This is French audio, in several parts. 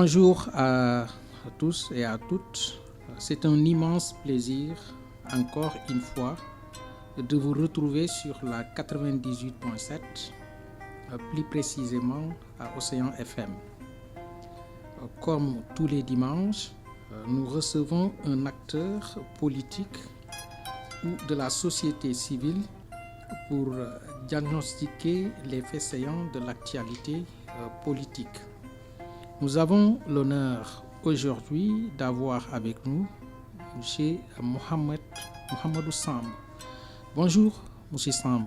Bonjour à tous et à toutes. C'est un immense plaisir, encore une fois, de vous retrouver sur la 98.7, plus précisément à Océan FM. Comme tous les dimanches, nous recevons un acteur politique ou de la société civile pour diagnostiquer les faits saillants de l'actualité politique. Nous avons l'honneur aujourd'hui d'avoir avec nous M. Mohamedou Samb. Bonjour, M. Samb.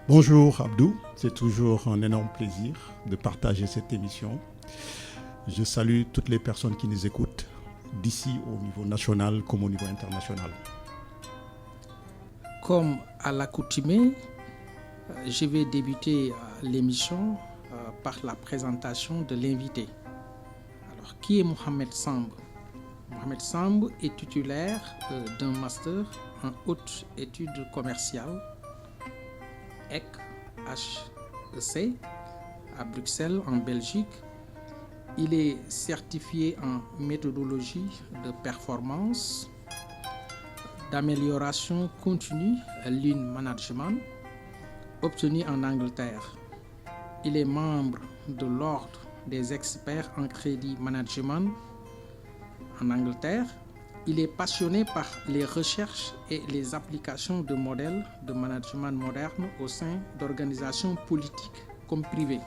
Bonjour Abdou, c'est toujours un énorme plaisir de partager cette émission. Je salue toutes les personnes qui nous écoutent, d'ici au niveau national comme au niveau international. Comme à l'accoutumée, je vais débuter l'émission par la présentation de l'invité. Alors, qui est Mohamed Samb? Mohamed Samb est titulaire d'un master en haute études commerciales, HEC, à Bruxelles, en Belgique. Il est certifié en méthodologie de performance, d'amélioration continue, Lean Management, obtenu en Angleterre. Il est membre de l'Ordre des experts en crédit management en Angleterre. Il est passionné par les recherches et les applications de modèles de management modernes au sein d'organisations politiques comme privées.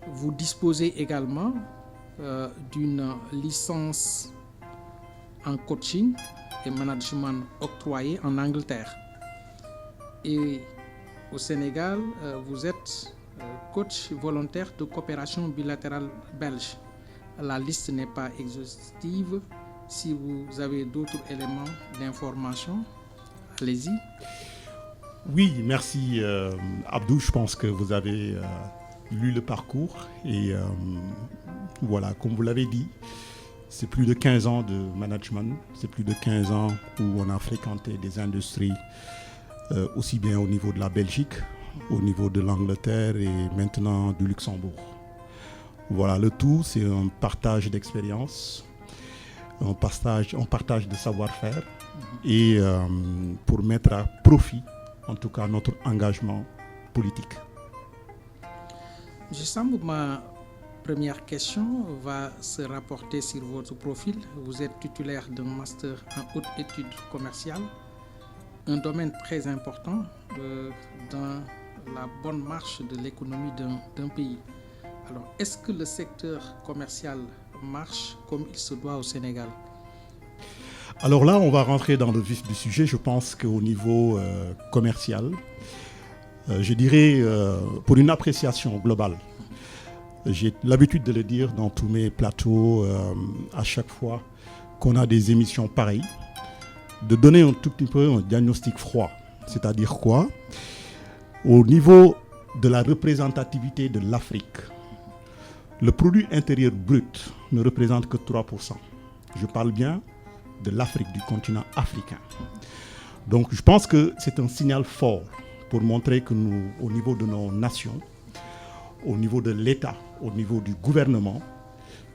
Vous disposez également d'une licence en coaching et management octroyée en Angleterre. Et au Sénégal, vous êtes coach volontaire de coopération bilatérale belge. La liste n'est pas exhaustive. Si vous avez d'autres éléments d'information, allez-y. Oui, merci Abdou. Je pense que vous avez lu le parcours. Et voilà, comme vous l'avez dit, c'est plus de 15 ans de management. C'est plus de 15 ans où on a fréquenté des industries aussi bien au niveau de la Belgique, au niveau de l'Angleterre et maintenant du Luxembourg. Voilà, le tout, c'est un partage d'expérience, un partage de savoir-faire et pour mettre à profit, en tout cas, notre engagement politique. M. Samb, ma première question va se rapporter sur votre profil. Vous êtes titulaire d'un master en haute études commerciales, un domaine très important dans la bonne marche de l'économie d'un pays. Alors, est-ce que le secteur commercial marche comme il se doit au Sénégal? Alors là, on va rentrer dans le vif du sujet. Je pense qu'au niveau commercial, je dirais pour une appréciation globale, j'ai l'habitude de le dire dans tous mes plateaux à chaque fois qu'on a des émissions pareilles, de donner un tout petit peu un diagnostic froid. C'est-à-dire quoi? Au niveau de la représentativité de l'Afrique, le produit intérieur brut ne représente que 3%. Je parle bien de l'Afrique, du continent africain. Donc je pense que c'est un signal fort pour montrer que nous, au niveau de nos nations, au niveau de l'État, au niveau du gouvernement,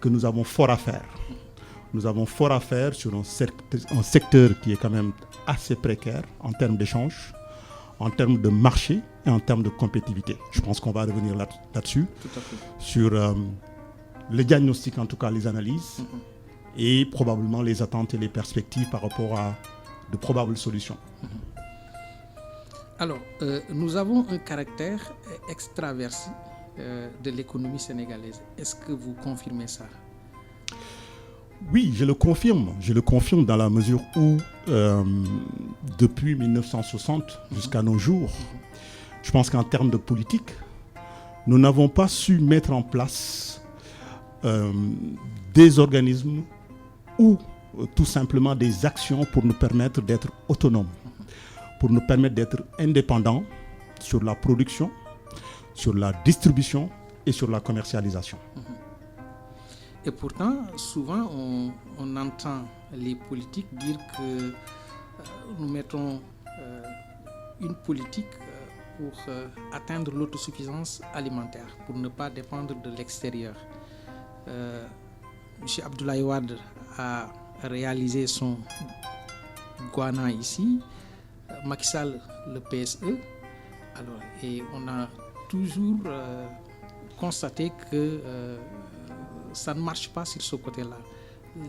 que nous avons fort à faire. Nous avons fort à faire sur un secteur qui est quand même assez précaire en termes d'échanges, en termes de marché et en termes de compétitivité. Je pense qu'on va revenir là-dessus, sur le diagnostic, en tout cas les analyses, et probablement les attentes et les perspectives par rapport à de probables solutions. Alors, nous avons un caractère extraverti de l'économie sénégalaise. Est-ce que vous confirmez ça? Oui, je le confirme dans la mesure où depuis 1960 jusqu'à nos jours, je pense qu'en termes de politique, nous n'avons pas su mettre en place des organismes ou tout simplement des actions pour nous permettre d'être autonomes, pour nous permettre d'être indépendants sur la production, sur la distribution et sur la commercialisation. Et pourtant, souvent, on entend les politiques dire que nous mettons une politique pour atteindre l'autosuffisance alimentaire, pour ne pas dépendre de l'extérieur. M. Abdoulaye Wade a réalisé son Guana ici, Macky Sall le PSE. Alors, et on a toujours constaté que ça ne marche pas sur ce côté-là.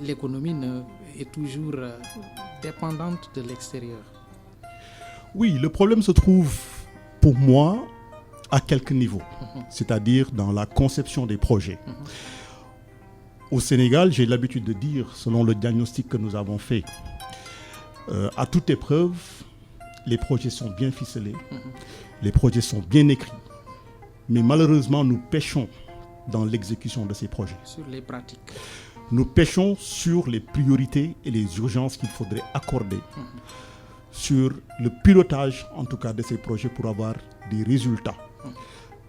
L'économie est toujours dépendante de l'extérieur. Oui, le problème se trouve pour moi à quelques niveaux, c'est-à-dire dans la conception des projets. Au Sénégal, j'ai l'habitude de dire, selon le diagnostic que nous avons fait, à toute épreuve, les projets sont bien ficelés, les projets sont bien écrits, mais malheureusement, nous pêchons dans l'exécution de ces projets. Sur les pratiques. Nous pêchons sur les priorités et les urgences qu'il faudrait accorder, sur le pilotage, en tout cas, de ces projets pour avoir des résultats.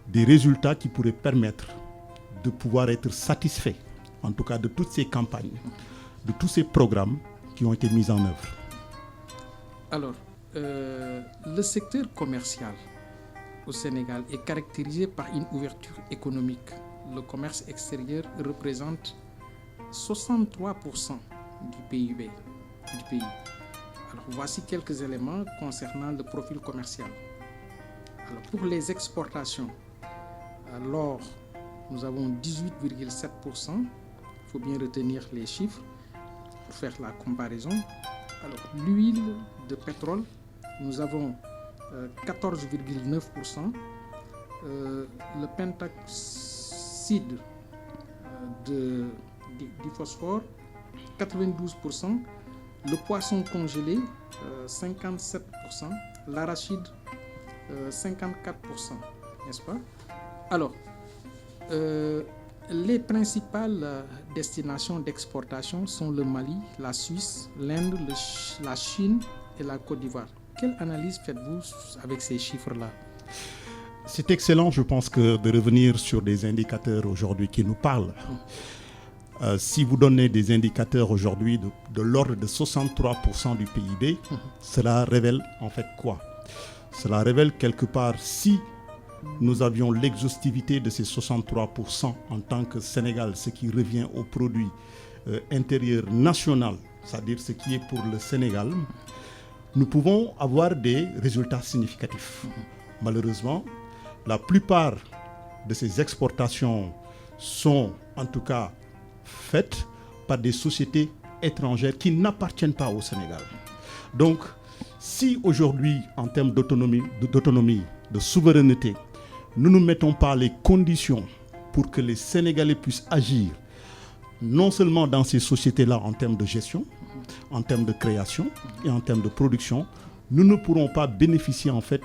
Des résultats qui pourraient permettre de pouvoir être satisfaits, en tout cas, de toutes ces campagnes, de tous ces programmes qui ont été mis en œuvre. Alors, le secteur commercial au Sénégal est caractérisé par une ouverture économique. Le commerce extérieur représente 63% du PIB du pays. Alors, voici quelques éléments concernant le profil commercial. Alors, pour les exportations, l'or, nous avons 18,7%. Il faut bien retenir les chiffres pour faire la comparaison. Alors, l'huile de pétrole, nous avons 14,9%. Le pentaxide du phosphore, 92%. Le poisson congelé, 57%. L'arachide, 54%. N'est-ce pas? Alors, les principales destinations d'exportation sont le Mali, la Suisse, l'Inde, la Chine et la Côte d'Ivoire. Quelle analyse faites-vous avec ces chiffres-là? C'est excellent, je pense, que de revenir sur des indicateurs aujourd'hui qui nous parlent. Si vous donnez des indicateurs aujourd'hui de l'ordre de 63% du PIB, cela révèle en fait quoi? Cela révèle quelque part, si nous avions l'exhaustivité de ces 63% en tant que Sénégal, ce qui revient au produit intérieur national, c'est-à-dire ce qui est pour le Sénégal, nous pouvons avoir des résultats significatifs. Malheureusement, la plupart de ces exportations sont en tout cas faites par des sociétés étrangères qui n'appartiennent pas au Sénégal. Donc, si aujourd'hui, en termes d'autonomie, de souveraineté, nous ne mettons pas les conditions pour que les Sénégalais puissent agir, non seulement dans ces sociétés-là en termes de gestion, en termes de création et en termes de production, nous ne pourrons pas bénéficier en fait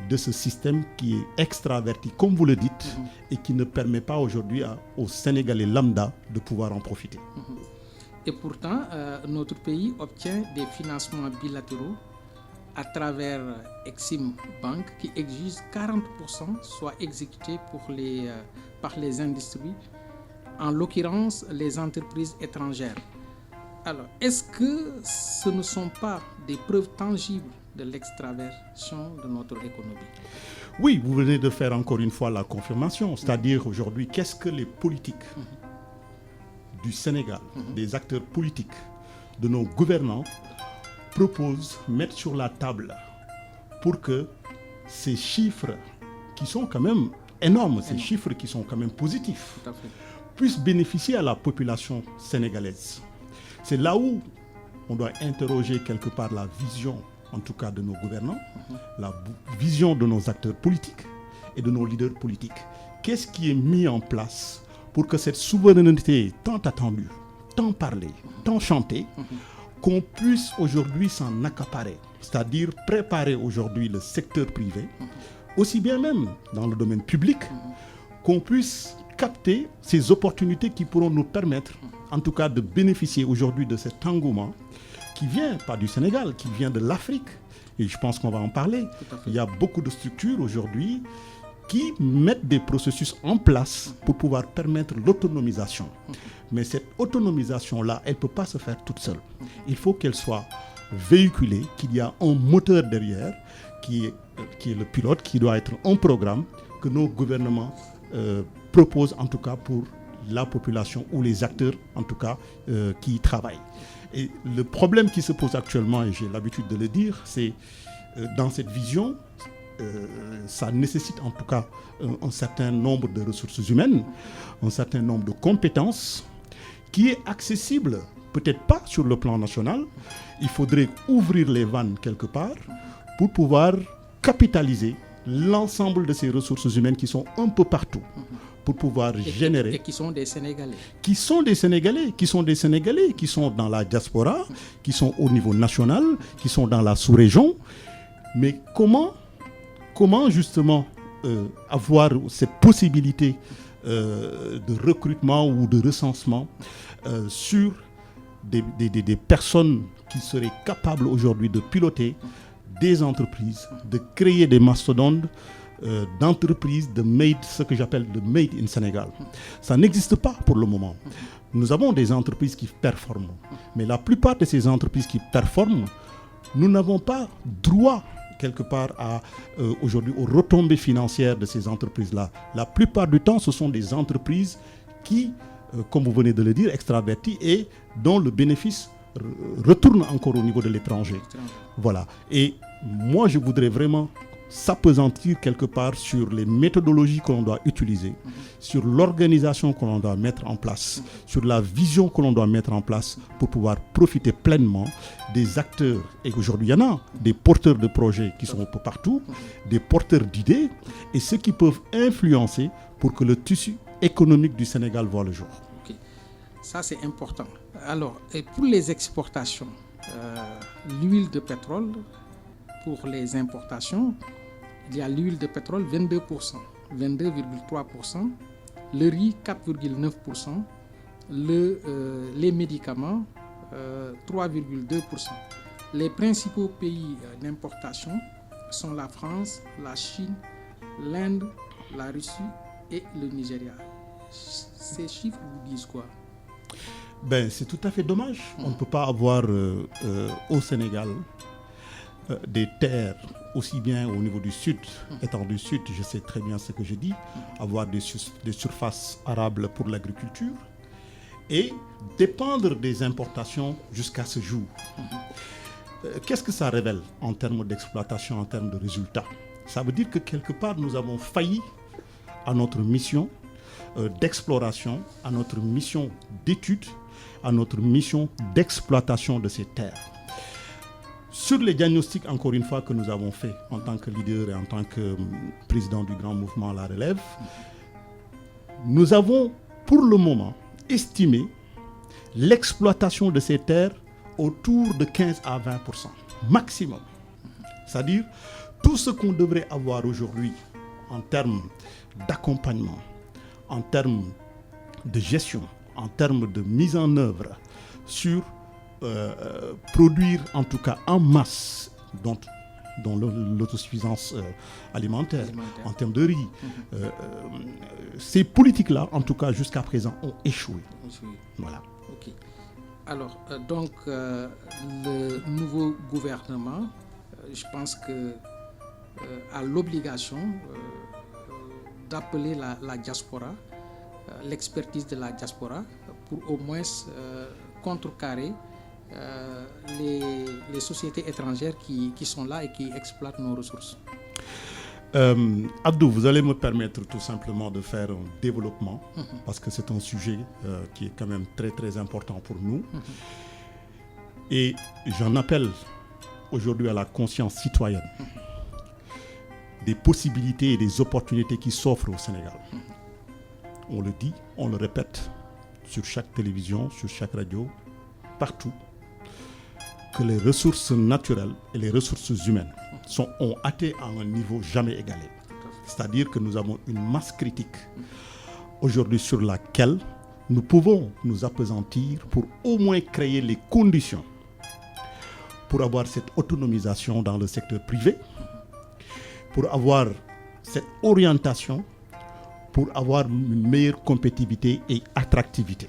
de ce système qui est extraverti, comme vous le dites, et qui ne permet pas aujourd'hui aux Sénégalais lambda de pouvoir en profiter. Et pourtant, notre pays obtient des financements bilatéraux à travers Exim Bank qui exige 40% soient exécutés par les industries, en l'occurrence les entreprises étrangères. Alors, est-ce que ce ne sont pas des preuves tangibles de l'extraversion de notre économie? Oui, vous venez de faire encore une fois la confirmation, c'est-à-dire aujourd'hui, qu'est-ce que les politiques du Sénégal, des acteurs politiques, de nos gouvernants, proposent, mettent sur la table pour que ces chiffres qui sont quand même énormes, ces chiffres qui sont quand même positifs, puissent bénéficier à la population sénégalaise. C'est là où on doit interroger quelque part la vision, en tout cas de nos gouvernants, la vision de nos acteurs politiques et de nos leaders politiques. Qu'est-ce qui est mis en place pour que cette souveraineté tant attendue, tant parlée, tant chantée, qu'on puisse aujourd'hui s'en accaparer, c'est-à-dire préparer aujourd'hui le secteur privé, aussi bien même dans le domaine public, qu'on puisse capter ces opportunités qui pourront nous permettre, en tout cas, de bénéficier aujourd'hui de cet engouement qui vient pas du Sénégal, qui vient de l'Afrique. Et je pense qu'on va en parler. Il y a beaucoup de structures aujourd'hui qui mettent des processus en place pour pouvoir permettre l'autonomisation. Mais cette autonomisation-là, elle ne peut pas se faire toute seule. Il faut qu'elle soit véhiculée, qu'il y a un moteur derrière qui est le pilote, qui doit être un programme que nos gouvernements proposent en tout cas pour la population ou les acteurs en tout cas qui y travaillent. Et le problème qui se pose actuellement, et j'ai l'habitude de le dire, c'est dans cette vision, ça nécessite en tout cas un certain nombre de ressources humaines, un certain nombre de compétences qui est accessible, peut-être pas sur le plan national. Il faudrait ouvrir les vannes quelque part pour pouvoir capitaliser l'ensemble de ces ressources humaines qui sont un peu partout pour pouvoir générer... Et qui sont des Sénégalais. Qui sont des Sénégalais, qui sont dans la diaspora, qui sont au niveau national, qui sont dans la sous-région. Mais comment justement avoir cette possibilité de recrutement ou de recensement sur des personnes qui seraient capables aujourd'hui de piloter des entreprises, de créer des mastodontes d'entreprises ce que j'appelle de made in Sénégal. Ça n'existe pas pour le moment. Nous avons des entreprises qui performent, mais la plupart de ces entreprises qui performent, nous n'avons pas droit quelque part aujourd'hui aux retombées financières de ces entreprises-là. La plupart du temps, ce sont des entreprises qui, comme vous venez de le dire, extraverties et dont le bénéfice retourne encore au niveau de l'étranger. Voilà. Et moi, je voudrais vraiment s'appesantir quelque part sur les méthodologies que l'on doit utiliser, sur l'organisation que l'on doit mettre en place, sur la vision que l'on doit mettre en place pour pouvoir profiter pleinement des acteurs. Et aujourd'hui, il y en a des porteurs de projets qui sont un peu partout, des porteurs d'idées et ceux qui peuvent influencer pour que le tissu économique du Sénégal voit le jour. Okay. Ça, c'est important. Alors, et pour les exportations, l'huile de pétrole, pour les importations, il y a l'huile de pétrole 22%, 22,3%, le riz 4,9%, les médicaments 3,2%. Les principaux pays d'importation sont la France, la Chine, l'Inde, la Russie et le Nigeria. Ces chiffres vous disent quoi? C'est tout à fait dommage. On ne peut pas avoir au Sénégal des terres aussi bien au niveau du sud, étant du sud, je sais très bien ce que je dis, avoir des surfaces arables pour l'agriculture et dépendre des importations jusqu'à ce jour. Qu'est-ce que ça révèle en termes d'exploitation, en termes de résultats? Ça veut dire que quelque part nous avons failli à notre mission d'exploration, à notre mission d'étude, à notre mission d'exploitation de ces terres. Sur les diagnostics, encore une fois, que nous avons fait en tant que leader et en tant que président du grand mouvement La Relève, nous avons pour le moment estimé l'exploitation de ces terres autour de 15 à 20% maximum. C'est-à-dire tout ce qu'on devrait avoir aujourd'hui en termes d'accompagnement, en termes de gestion, en termes de mise en œuvre sur produire en tout cas en masse dont l'autosuffisance alimentaire en termes de riz. Ces politiques-là, en tout cas jusqu'à présent, ont échoué. Voilà. Okay. Alors, donc, le nouveau gouvernement, je pense que a l'obligation d'appeler la diaspora, l'expertise de la diaspora, pour au moins contrecarrer les sociétés étrangères qui sont là et qui exploitent nos ressources. Abdou, vous allez me permettre tout simplement de faire un développement parce que c'est un sujet qui est quand même très très important pour nous. Et j'en appelle aujourd'hui à la conscience citoyenne des possibilités et des opportunités qui s'offrent au Sénégal. On le dit, on le répète sur chaque télévision, sur chaque radio, partout, que les ressources naturelles et les ressources humaines ont atteint à un niveau jamais égalé. C'est-à-dire que nous avons une masse critique aujourd'hui sur laquelle nous pouvons nous appesantir pour au moins créer les conditions pour avoir cette autonomisation dans le secteur privé, pour avoir cette orientation, pour avoir une meilleure compétitivité et attractivité.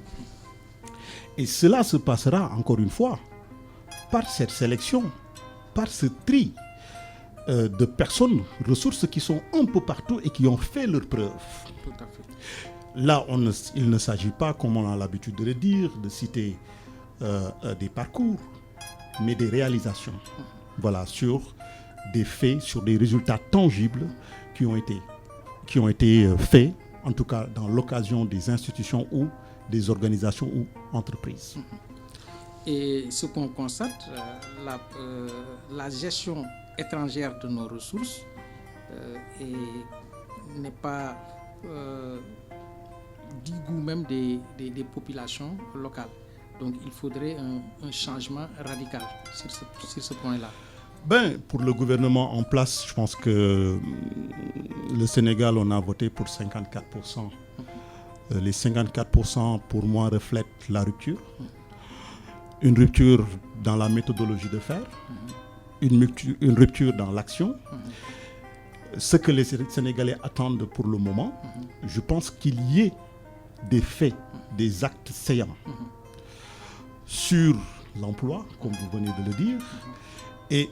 Et cela se passera, encore une fois, par cette sélection, par ce tri de personnes, ressources qui sont un peu partout et qui ont fait leurs preuves. Tout à fait. Là, il ne s'agit pas, comme on a l'habitude de le dire, de citer des parcours, mais des réalisations. Voilà, sur des faits, sur des résultats tangibles qui ont été faits, en tout cas dans l'occasion des institutions ou des organisations ou entreprises. Et ce qu'on constate, la gestion étrangère de nos ressources n'est pas du goût même des populations locales. Donc il faudrait un changement radical sur ce point-là. Pour le gouvernement en place, je pense que le Sénégal, on a voté pour 54%. Les 54% pour moi reflètent la rupture. Une rupture dans la méthodologie de faire, une rupture dans l'action. Ce que les Sénégalais attendent pour le moment, je pense qu'il y ait des faits, des actes saillants sur l'emploi, comme vous venez de le dire, et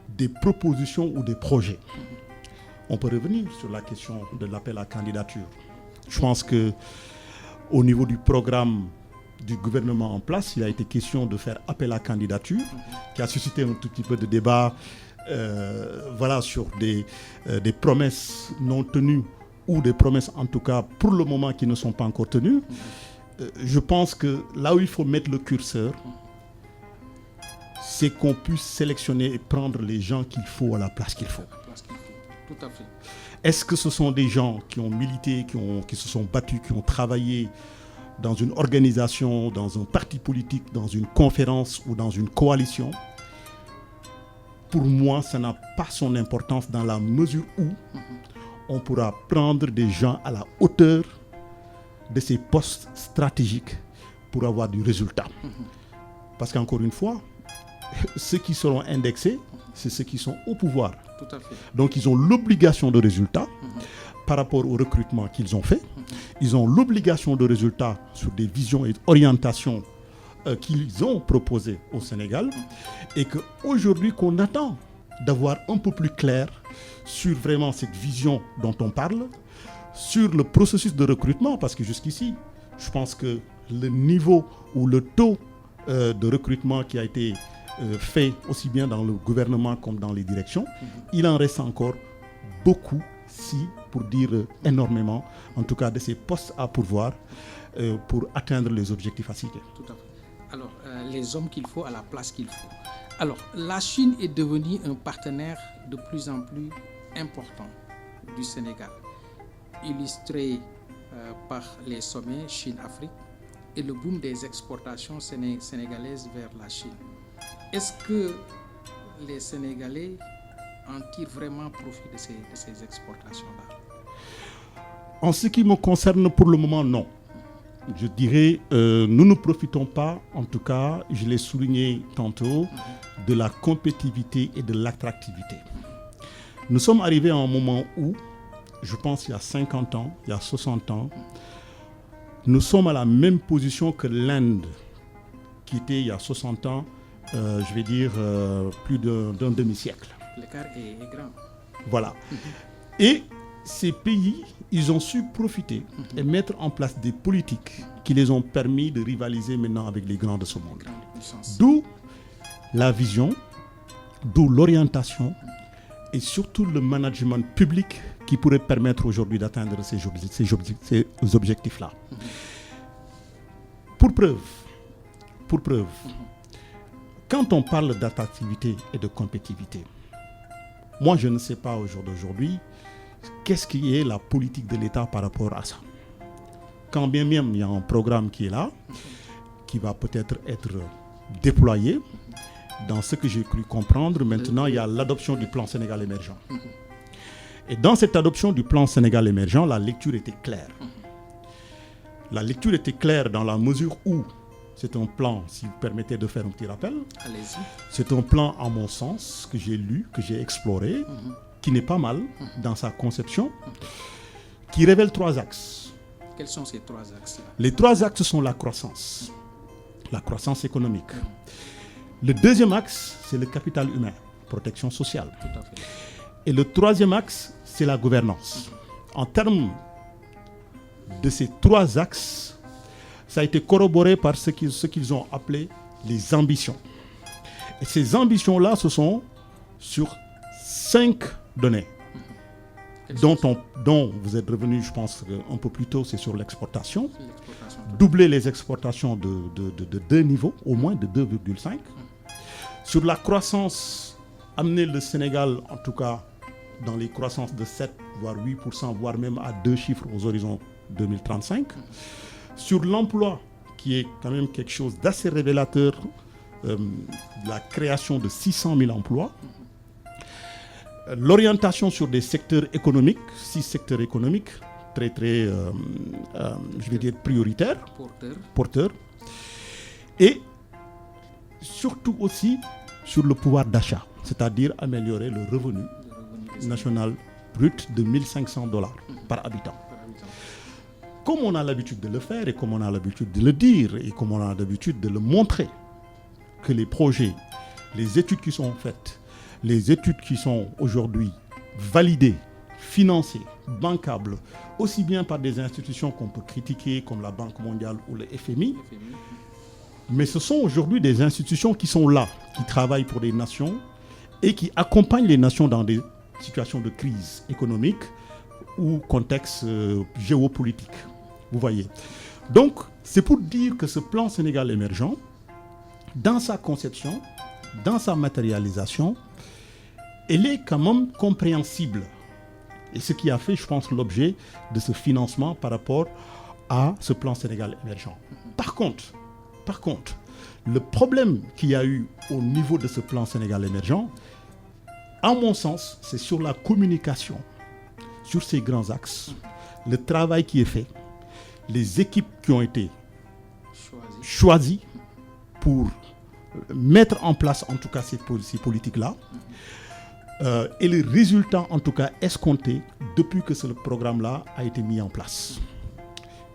des propositions ou des projets. On peut revenir sur la question de l'appel à candidature. Je pense qu'au niveau du programme du gouvernement en place, il a été question de faire appel à candidature, qui a suscité un tout petit peu de débat sur des promesses non tenues ou des promesses en tout cas pour le moment qui ne sont pas encore tenues. Je pense que là où il faut mettre le curseur, c'est qu'on puisse sélectionner et prendre les gens qu'il faut à la place qu'il faut. Tout à fait. Est-ce que ce sont des gens qui ont milité, qui se sont battus, qui ont travaillé dans une organisation, dans un parti politique, dans une conférence ou dans une coalition? Pour moi, ça n'a pas son importance dans la mesure où on pourra prendre des gens à la hauteur de ces postes stratégiques pour avoir du résultat. Parce qu'encore une fois, ceux qui seront indexés, c'est ceux qui sont au pouvoir. Tout à fait. Donc ils ont l'obligation de résultat par rapport au recrutement qu'ils ont fait. Ils ont l'obligation de résultat sur des visions et orientations qu'ils ont proposées au Sénégal. Et qu'aujourd'hui qu'on attend d'avoir un peu plus clair sur vraiment cette vision dont on parle, sur le processus de recrutement, parce que jusqu'ici, je pense que le niveau ou le taux de recrutement qui a été fait aussi bien dans le gouvernement comme dans les directions, il en reste encore beaucoup, si pour dire énormément, en tout cas de ces postes à pourvoir pour atteindre les objectifs à citer. Tout à fait. Alors, les hommes qu'il faut à la place qu'il faut. Alors, la Chine est devenue un partenaire de plus en plus important du Sénégal, illustré par les sommets Chine-Afrique et le boom des exportations sénégalaises vers la Chine. Est-ce que les Sénégalais en tirent vraiment profit de ces exportations-là? En ce qui me concerne, pour le moment, non. Je dirais, nous ne profitons pas, en tout cas, je l'ai souligné tantôt, de la compétitivité et de l'attractivité. Nous sommes arrivés à un moment où, je pense il y a 50 ans, il y a 60 ans, nous sommes à la même position que l'Inde, qui était il y a 60 ans, je vais dire, plus d'un demi-siècle. L'écart est grand. Voilà. Et ces pays, ils ont su profiter et mettre en place des politiques qui les ont permis de rivaliser maintenant avec les grands de ce monde. D'où la vision, d'où l'orientation et surtout le management public qui pourrait permettre aujourd'hui d'atteindre ces objectifs-là. Pour preuve, quand on parle d'attractivité et de compétitivité, moi je ne sais pas au jour d'aujourd'hui qu'est-ce qui est la politique de l'État par rapport à ça. Quand bien même il y a un programme qui est là, qui va peut-être être déployé, dans ce que j'ai cru comprendre, maintenant il y a l'adoption du plan Sénégal émergent. Et dans cette adoption du plan Sénégal émergent, la lecture était claire. La lecture était claire dans la mesure où c'est un plan, si vous permettez de faire un petit rappel, allez-y. C'est un plan, à mon sens, que j'ai lu, que j'ai exploré, qui n'est pas mal dans sa conception, qui révèle 3 axes. Quels sont ces 3 axes-là? Les 3 axes sont la croissance économique. Le deuxième axe, c'est le capital humain, protection sociale. Tout à fait. Et le troisième axe, c'est la gouvernance. En termes de ces trois axes, ça a été corroboré par ce qu'ils ont appelé les ambitions. Et ces ambitions-là, ce sont sur 5 données dont vous êtes revenu, je pense, un peu plus tôt, c'est sur l'exportation. Doubler les exportations de 2 niveaux, au moins de 2,5. Sur la croissance, amener le Sénégal, en tout cas, dans les croissances de 7, voire 8%, voire même à 2 chiffres aux horizons 2035. Sur l'emploi, qui est quand même quelque chose d'assez révélateur, la création de 600 000 emplois. L'orientation sur des secteurs économiques, 6 secteurs économiques, très, je vais dire prioritaires, porteurs. Et surtout aussi sur le pouvoir d'achat, c'est-à-dire améliorer le revenu national brut de $1 500 par habitant. Comme on a l'habitude de le faire et comme on a l'habitude de le dire et comme on a l'habitude de le montrer, que les projets, les études qui sont faites, les études qui sont aujourd'hui validées, financées, bancables, aussi bien par des institutions qu'on peut critiquer comme la Banque mondiale ou le FMI, mais ce sont aujourd'hui des institutions qui sont là, qui travaillent pour des nations et qui accompagnent les nations dans des situations de crise économique ou contexte géopolitique. Vous voyez. Donc, c'est pour dire que ce plan Sénégal émergent, dans sa conception, dans sa matérialisation, elle est quand même compréhensible. Et ce qui a fait, je pense, l'objet de ce financement par rapport à ce plan Sénégal émergent. Par contre, le problème qu'il y a eu au niveau de ce plan Sénégal émergent, à mon sens, c'est sur la communication, sur ces grands axes, le travail qui est fait, les équipes qui ont été choisies pour mettre en place, en tout cas, ces politiques-là, et les résultats, en tout cas, escomptés depuis que ce programme-là a été mis en place.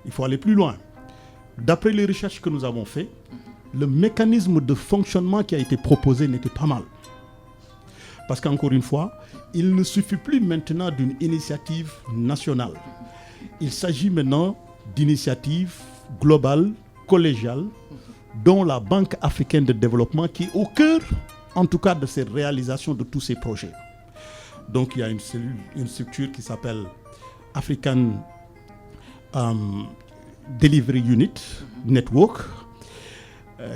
Il faut aller plus loin. D'après les recherches que nous avons faites, le mécanisme de fonctionnement qui a été proposé n'était pas mal. Parce qu'encore une fois, il ne suffit plus maintenant d'une initiative nationale. Il s'agit maintenant d'initiatives globales, collégiales, dont la Banque africaine de développement qui est au cœur, en tout cas, de ces réalisations de tous ces projets. Donc il y a une structure qui s'appelle African Delivery Unit Network,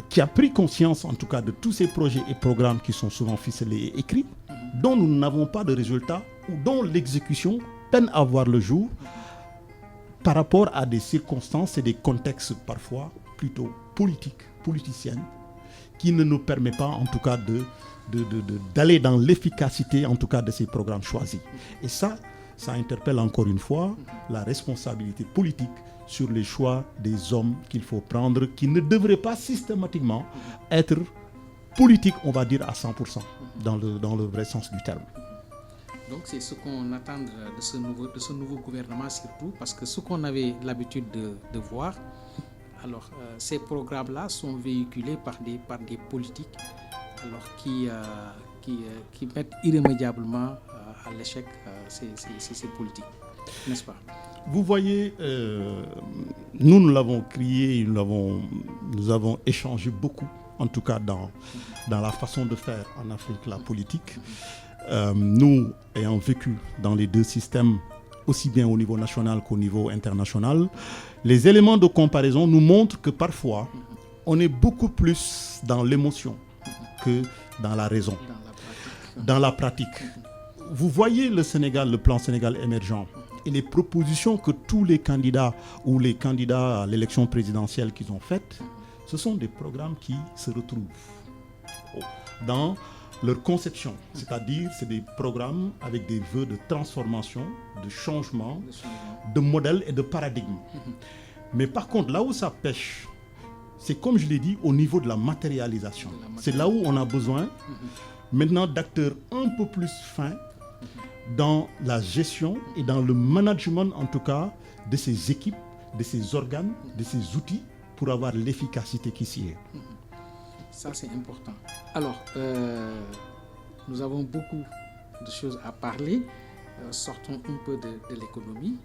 qui a pris conscience en tout cas de tous ces projets et programmes qui sont souvent ficelés et écrits, dont nous n'avons pas de résultats ou dont l'exécution peine à voir le jour par rapport à des circonstances et des contextes parfois plutôt politiciennes, qui ne nous permet pas en tout cas d'aller dans l'efficacité en tout cas de ces programmes choisis. Et ça interpelle encore une fois la responsabilité politique sur les choix des hommes qu'il faut prendre, qui ne devraient pas systématiquement être politiques, on va dire, à 100%, dans le vrai sens du terme. Donc c'est ce qu'on attend de ce nouveau gouvernement surtout, parce que ce qu'on avait l'habitude de voir, alors ces programmes-là sont véhiculés par des politiques alors qui mettent irrémédiavement à l'échec ces politiques, n'est-ce pas? Vous voyez, nous l'avons crié, nous avons échangé beaucoup, en tout cas dans la façon de faire en Afrique la politique. Nous ayant vécu dans les deux systèmes, aussi bien au niveau national qu'au niveau international, les éléments de comparaison nous montrent que parfois, on est beaucoup plus dans l'émotion que dans la raison, dans la pratique. Vous voyez le Sénégal, le plan Sénégal émergent, et les propositions que tous les candidats ou les candidats à l'élection présidentielle qu'ils ont faites, ce sont des programmes qui se retrouvent dans leur conception. C'est-à-dire, c'est des programmes avec des vœux de transformation, de changement, de modèle et de paradigme. Mais par contre, là où ça pêche, c'est comme je l'ai dit, au niveau de la matérialisation. C'est là où on a besoin maintenant d'acteurs un peu plus fins dans la gestion et dans le management, en tout cas, de ces équipes, de ces organes, de ces outils, pour avoir l'efficacité qui s'y est. Ça, c'est important. Alors, nous avons beaucoup de choses à parler. Sortons un peu de l'économie,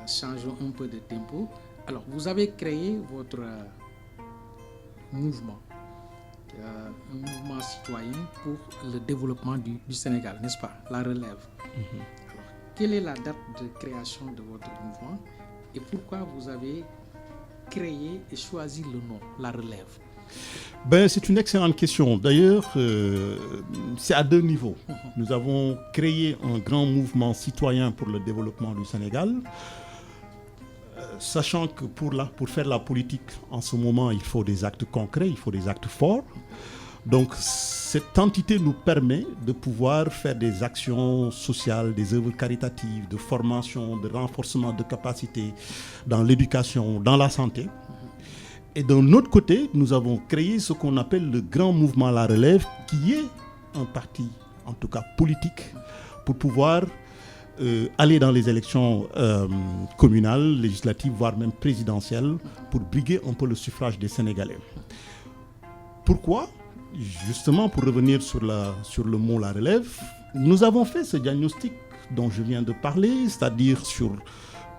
changeons un peu de tempo. Alors, vous avez créé votre mouvement, un mouvement citoyen pour le développement du Sénégal, n'est-ce pas? La relève. Alors, quelle est la date de création de votre mouvement et pourquoi vous avez créé et choisi le nom, la relève? C'est une excellente question. D'ailleurs, c'est à 2 niveaux. Nous avons créé un grand mouvement citoyen pour le développement du Sénégal, sachant que pour faire la politique, en ce moment, il faut des actes concrets, il faut des actes forts. Donc, cette entité nous permet de pouvoir faire des actions sociales, des œuvres caritatives, de formation, de renforcement de capacités dans l'éducation, dans la santé. Et d'un autre côté, nous avons créé ce qu'on appelle le grand mouvement La Relève, qui est un parti, en tout cas politique, pour pouvoir aller dans les élections communales, législatives, voire même présidentielles, pour briguer un peu le suffrage des Sénégalais. Pourquoi? Justement, pour revenir sur le mot La Relève, nous avons fait ce diagnostic dont je viens de parler, c'est-à-dire sur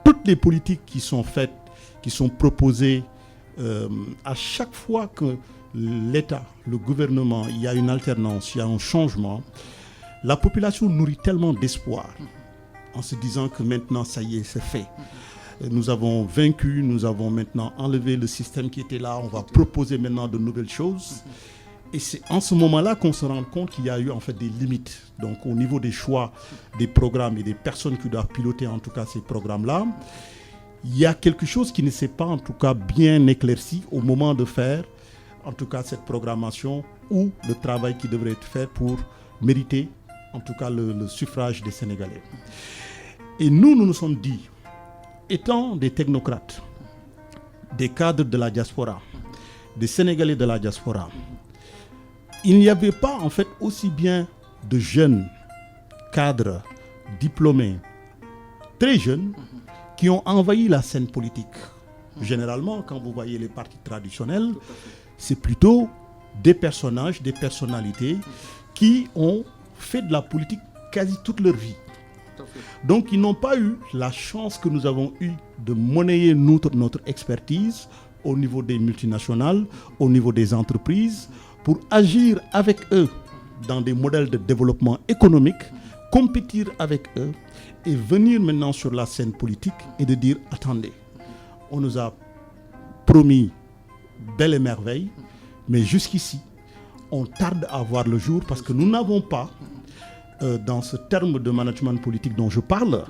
toutes les politiques qui sont faites, qui sont proposées à chaque fois que l'État, le gouvernement, il y a une alternance, il y a un changement, la population nourrit tellement d'espoir en se disant que maintenant, ça y est, c'est fait. Nous avons vaincu, nous avons maintenant enlevé le système qui était là, on va proposer maintenant de nouvelles choses. Et c'est en ce moment-là qu'on se rend compte qu'il y a eu en fait des limites. Donc au niveau des choix des programmes et des personnes qui doivent piloter en tout cas ces programmes-là, il y a quelque chose qui ne s'est pas en tout cas bien éclairci au moment de faire en tout cas cette programmation ou le travail qui devrait être fait pour mériter en tout cas le suffrage des Sénégalais. Et nous nous sommes dit, étant des technocrates, des cadres de la diaspora, des Sénégalais de la diaspora, il n'y avait pas en fait aussi bien de jeunes cadres diplômés, très jeunes, qui ont envahi la scène politique. Généralement, quand vous voyez les partis traditionnels, c'est plutôt des personnages, des personnalités qui ont fait de la politique quasi toute leur vie. Donc, ils n'ont pas eu la chance que nous avons eue de monnayer notre expertise au niveau des multinationales, au niveau des entreprises, pour agir avec eux dans des modèles de développement économique, compétir avec eux et venir maintenant sur la scène politique et de dire, attendez, on nous a promis belle et merveille, mais jusqu'ici, on tarde à voir le jour parce que nous n'avons pas, dans ce terme de management politique dont je parle,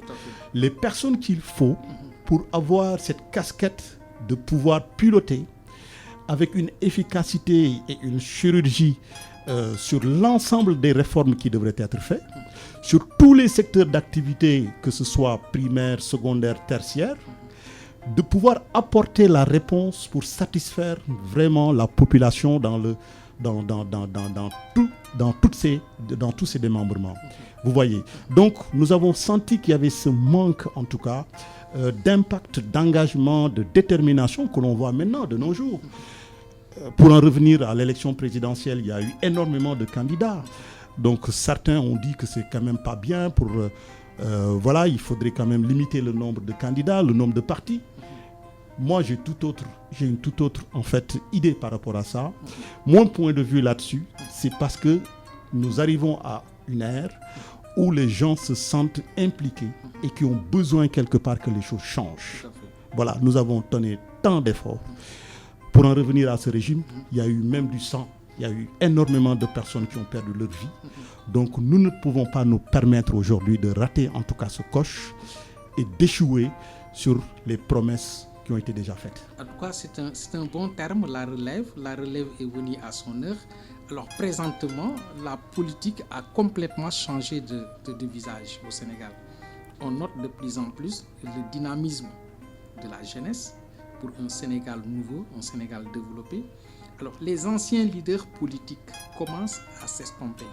les personnes qu'il faut pour avoir cette casquette de pouvoir piloter avec une efficacité et une chirurgie sur l'ensemble des réformes qui devraient être faites, sur tous les secteurs d'activité, que ce soit primaire, secondaire, tertiaire, de pouvoir apporter la réponse pour satisfaire vraiment la population dans tous ces démembrements. Vous voyez. Donc, nous avons senti qu'il y avait ce manque, en tout cas, d'impact, d'engagement, de détermination que l'on voit maintenant de nos jours. Pour en revenir à l'élection présidentielle, il y a eu énormément de candidats. Donc, certains ont dit que c'est quand même pas bien pour... voilà, il faudrait quand même limiter le nombre de candidats, le nombre de partis. Moi, j'ai une toute autre en fait, idée par rapport à ça. Mon point de vue là-dessus, c'est parce que nous arrivons à une ère où les gens se sentent impliqués et qui ont besoin quelque part que les choses changent. Voilà, nous avons donné tant d'efforts. Pour en revenir à ce régime, il y a eu même du sang. Il y a eu énormément de personnes qui ont perdu leur vie. Donc, nous ne pouvons pas nous permettre aujourd'hui de rater en tout cas ce coche et d'échouer sur les promesses qui ont été déjà faites. En tout cas, c'est un bon terme, la relève. La relève est venue à son heure. Alors, présentement, la politique a complètement changé de visage au Sénégal. On note de plus en plus le dynamisme de la jeunesse pour un Sénégal nouveau, un Sénégal développé. Alors, les anciens leaders politiques commencent à s'estomper.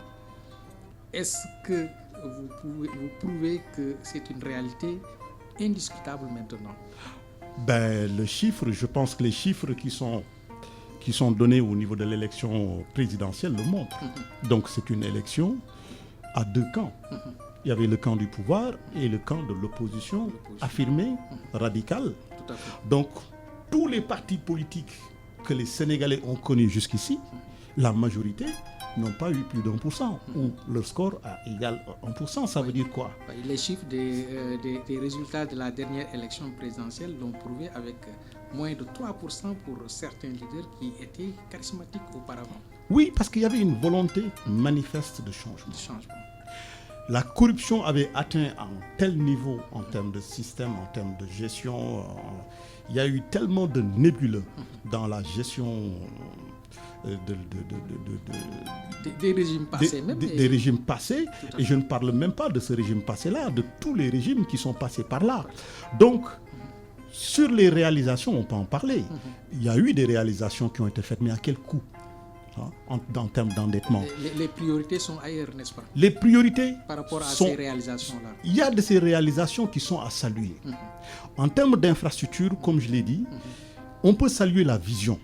Est-ce que vous prouvez que c'est une réalité indiscutable maintenant? Le chiffre, je pense que les chiffres qui sont donnés au niveau de l'élection présidentielle le montrent. Donc, c'est une élection à deux camps. Il y avait le camp du pouvoir et le camp de l'opposition affirmée, radicale. Tout à fait. Donc, tous les partis politiques que les Sénégalais ont connus jusqu'ici, la majorité n'ont pas eu plus d'1%, ou leur score a égal 1%. Ça veut dire quoi? Les chiffres des résultats de la dernière élection présidentielle l'ont prouvé avec moins de 3% pour certains leaders qui étaient charismatiques auparavant. Oui, parce qu'il y avait une volonté manifeste de changement. Changement. La corruption avait atteint un tel niveau en termes de système, en termes de gestion. Il y a eu tellement de nébuleux dans la gestion des régimes passés. Des régimes passés. Et je ne parle même pas de ce régime passé-là, de tous les régimes qui sont passés par là. Donc, sur les réalisations, on peut en parler. Il y a eu des réalisations qui ont été faites, mais à quel coût? En termes d'endettement. Les priorités sont ailleurs, n'est-ce pas? Les priorités par rapport à ces réalisations-là. Il y a de ces réalisations qui sont à saluer. En termes d'infrastructure, comme je l'ai dit, on peut saluer la vision.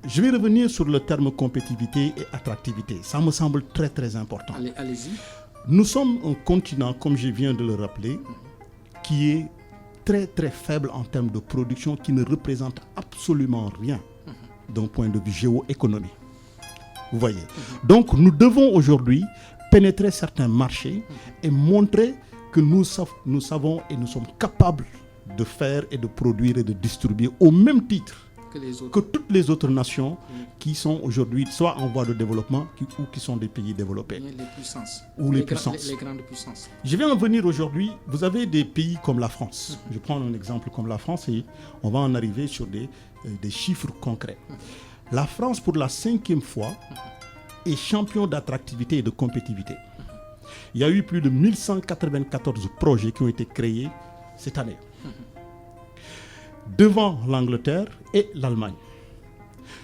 Je vais revenir sur le terme compétitivité et attractivité. Ça me semble très très important. Allez-y. Nous sommes un continent, comme je viens de le rappeler, qui est très très faible en termes de production, qui ne représente absolument rien d'un point de vue géoéconomique. Vous voyez. Donc nous devons aujourd'hui pénétrer certains marchés et montrer que nous savons et nous sommes capables de faire et de produire et de distribuer au même titre que toutes les autres nations qui sont aujourd'hui soit en voie de développement ou qui sont des pays développés. Les puissances. Ou les puissances. Les grandes puissances. Je vais en venir aujourd'hui. Vous avez des pays comme la France. Je prends un exemple comme la France et on va en arriver sur des chiffres concrets. La France, pour la 5e fois, est champion d'attractivité et de compétitivité. Il y a eu plus de 1194 projets qui ont été créés cette année. Devant l'Angleterre et l'Allemagne.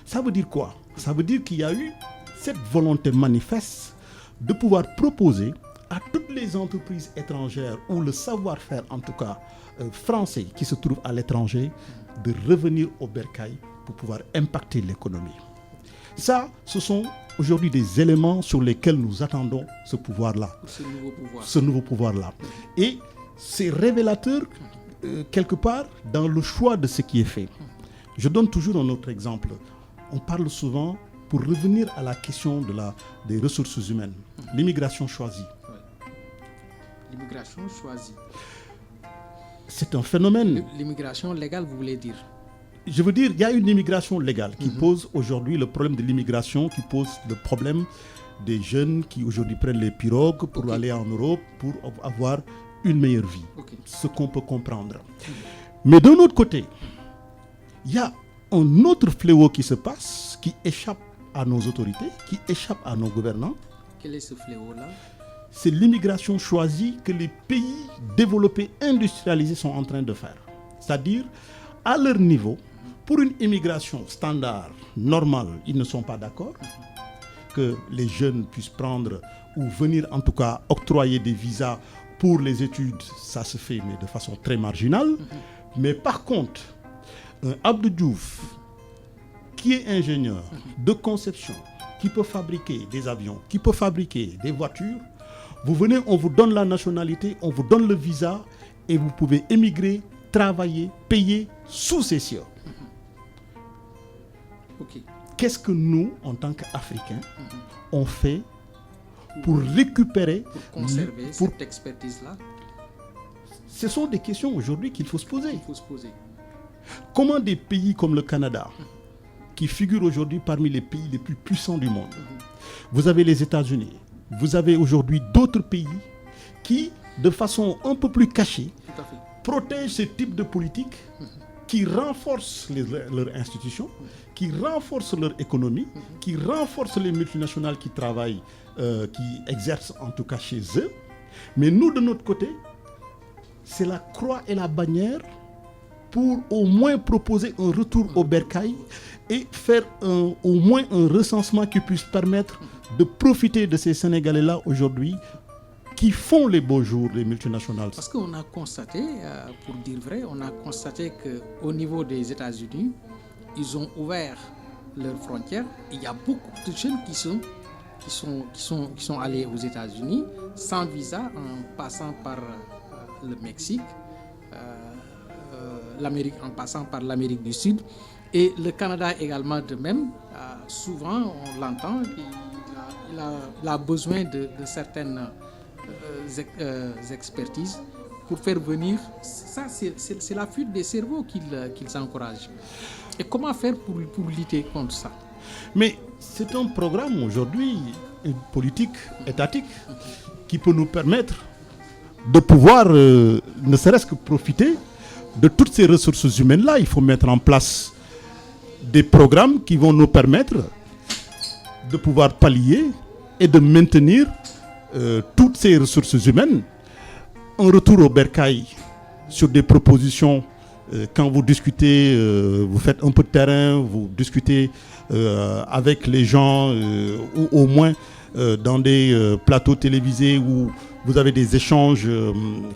Ça veut dire quoi? Ça veut dire qu'il y a eu cette volonté manifeste de pouvoir proposer à toutes les entreprises étrangères ou le savoir-faire, en tout cas français, qui se trouvent à l'étranger, de revenir au bercail pour pouvoir impacter l'économie. Ça, ce sont aujourd'hui des éléments sur lesquels nous attendons ce pouvoir-là. Ce nouveau pouvoir-là. Et c'est révélateur, quelque part, dans le choix de ce qui est fait. Je donne toujours un autre exemple. On parle souvent, pour revenir à la question des ressources humaines, l'immigration choisie. L'immigration choisie. C'est un phénomène. L'immigration légale, vous voulez dire? Je veux dire, il y a une immigration légale qui pose aujourd'hui le problème de l'immigration, qui pose le problème des jeunes qui aujourd'hui prennent les pirogues pour aller en Europe, pour avoir une meilleure vie. Ce qu'on peut comprendre. Mais d'un autre côté, il y a un autre fléau qui se passe, qui échappe à nos autorités, qui échappe à nos gouvernants. Quel est ce fléau-là? C'est l'immigration choisie que les pays développés, industrialisés sont en train de faire. C'est-à-dire, à leur niveau, pour une immigration standard, normale, ils ne sont pas d'accord que les jeunes puissent prendre ou venir en tout cas octroyer des visas pour les études. Ça se fait mais de façon très marginale. Mais par contre, un Abdou Diouf qui est ingénieur de conception, qui peut fabriquer des avions, qui peut fabriquer des voitures, vous venez, on vous donne la nationalité, on vous donne le visa et vous pouvez émigrer, travailler, payer sous cession. Qu'est-ce que nous, en tant qu'Africains, on fait pour récupérer, pour conserver cette expertise-là? Ce sont des questions aujourd'hui qu'il faut se poser. Comment des pays comme le Canada, qui figurent aujourd'hui parmi les pays les plus puissants du monde, vous avez les États-Unis, vous avez aujourd'hui d'autres pays qui, de façon un peu plus cachée, protègent ce type de politique qui renforcent leurs institutions, qui renforcent leur économie, qui renforcent les multinationales qui travaillent, qui exercent en tout cas chez eux. Mais nous, de notre côté, c'est la croix et la bannière pour au moins proposer un retour au bercail et faire au moins un recensement qui puisse permettre de profiter de ces Sénégalais-là aujourd'hui qui font les beaux jours des multinationales. Parce qu'on a constaté, pour dire vrai, on a constaté qu'au niveau des États-Unis, ils ont ouvert leurs frontières. Il y a beaucoup de jeunes qui sont qui sont allés aux États-Unis sans visa en passant par le Mexique, l'Amérique en passant par l'Amérique du Sud et le Canada également de même. Souvent, on l'entend, il a besoin de certaines expertises pour faire venir. Ça, c'est la fuite des cerveaux qu'ils encouragent. Et comment faire pour lutter contre ça? Mais c'est un programme aujourd'hui, une politique étatique qui peut nous permettre de pouvoir, ne serait-ce que profiter de toutes ces ressources humaines-là. Il faut mettre en place des programmes qui vont nous permettre de pouvoir pallier et de maintenir toutes ces ressources humaines. Un retour au bercail sur des propositions. Quand vous discutez, vous faites un peu de terrain, vous discutez avec les gens ou au moins dans des plateaux télévisés où vous avez des échanges.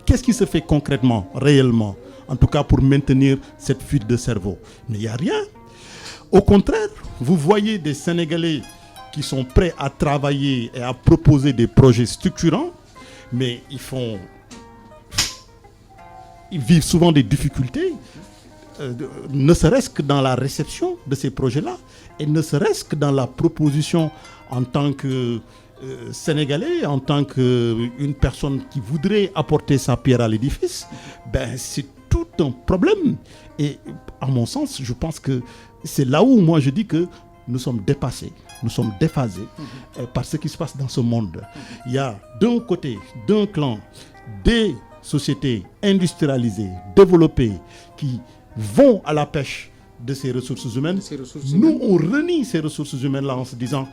Qu'est-ce qui se fait concrètement, réellement, en tout cas pour maintenir cette fuite de cerveau? Mais il n'y a rien. Au contraire, vous voyez des Sénégalais qui sont prêts à travailler et à proposer des projets structurants, mais ils vivent souvent des difficultés, ne serait-ce que dans la réception de ces projets-là, et ne serait-ce que dans la proposition en tant que Sénégalais, en tant qu'une personne qui voudrait apporter sa pierre à l'édifice. C'est tout un problème. Et à mon sens, je pense que c'est là où moi je dis que nous sommes dépassés, nous sommes déphasés par ce qui se passe dans ce monde. Il y a d'un côté, d'un clan, des sociétés industrialisées, développées, qui vont à la pêche de ces ressources humaines. Nous, on renie ces ressources humaines-là en se disant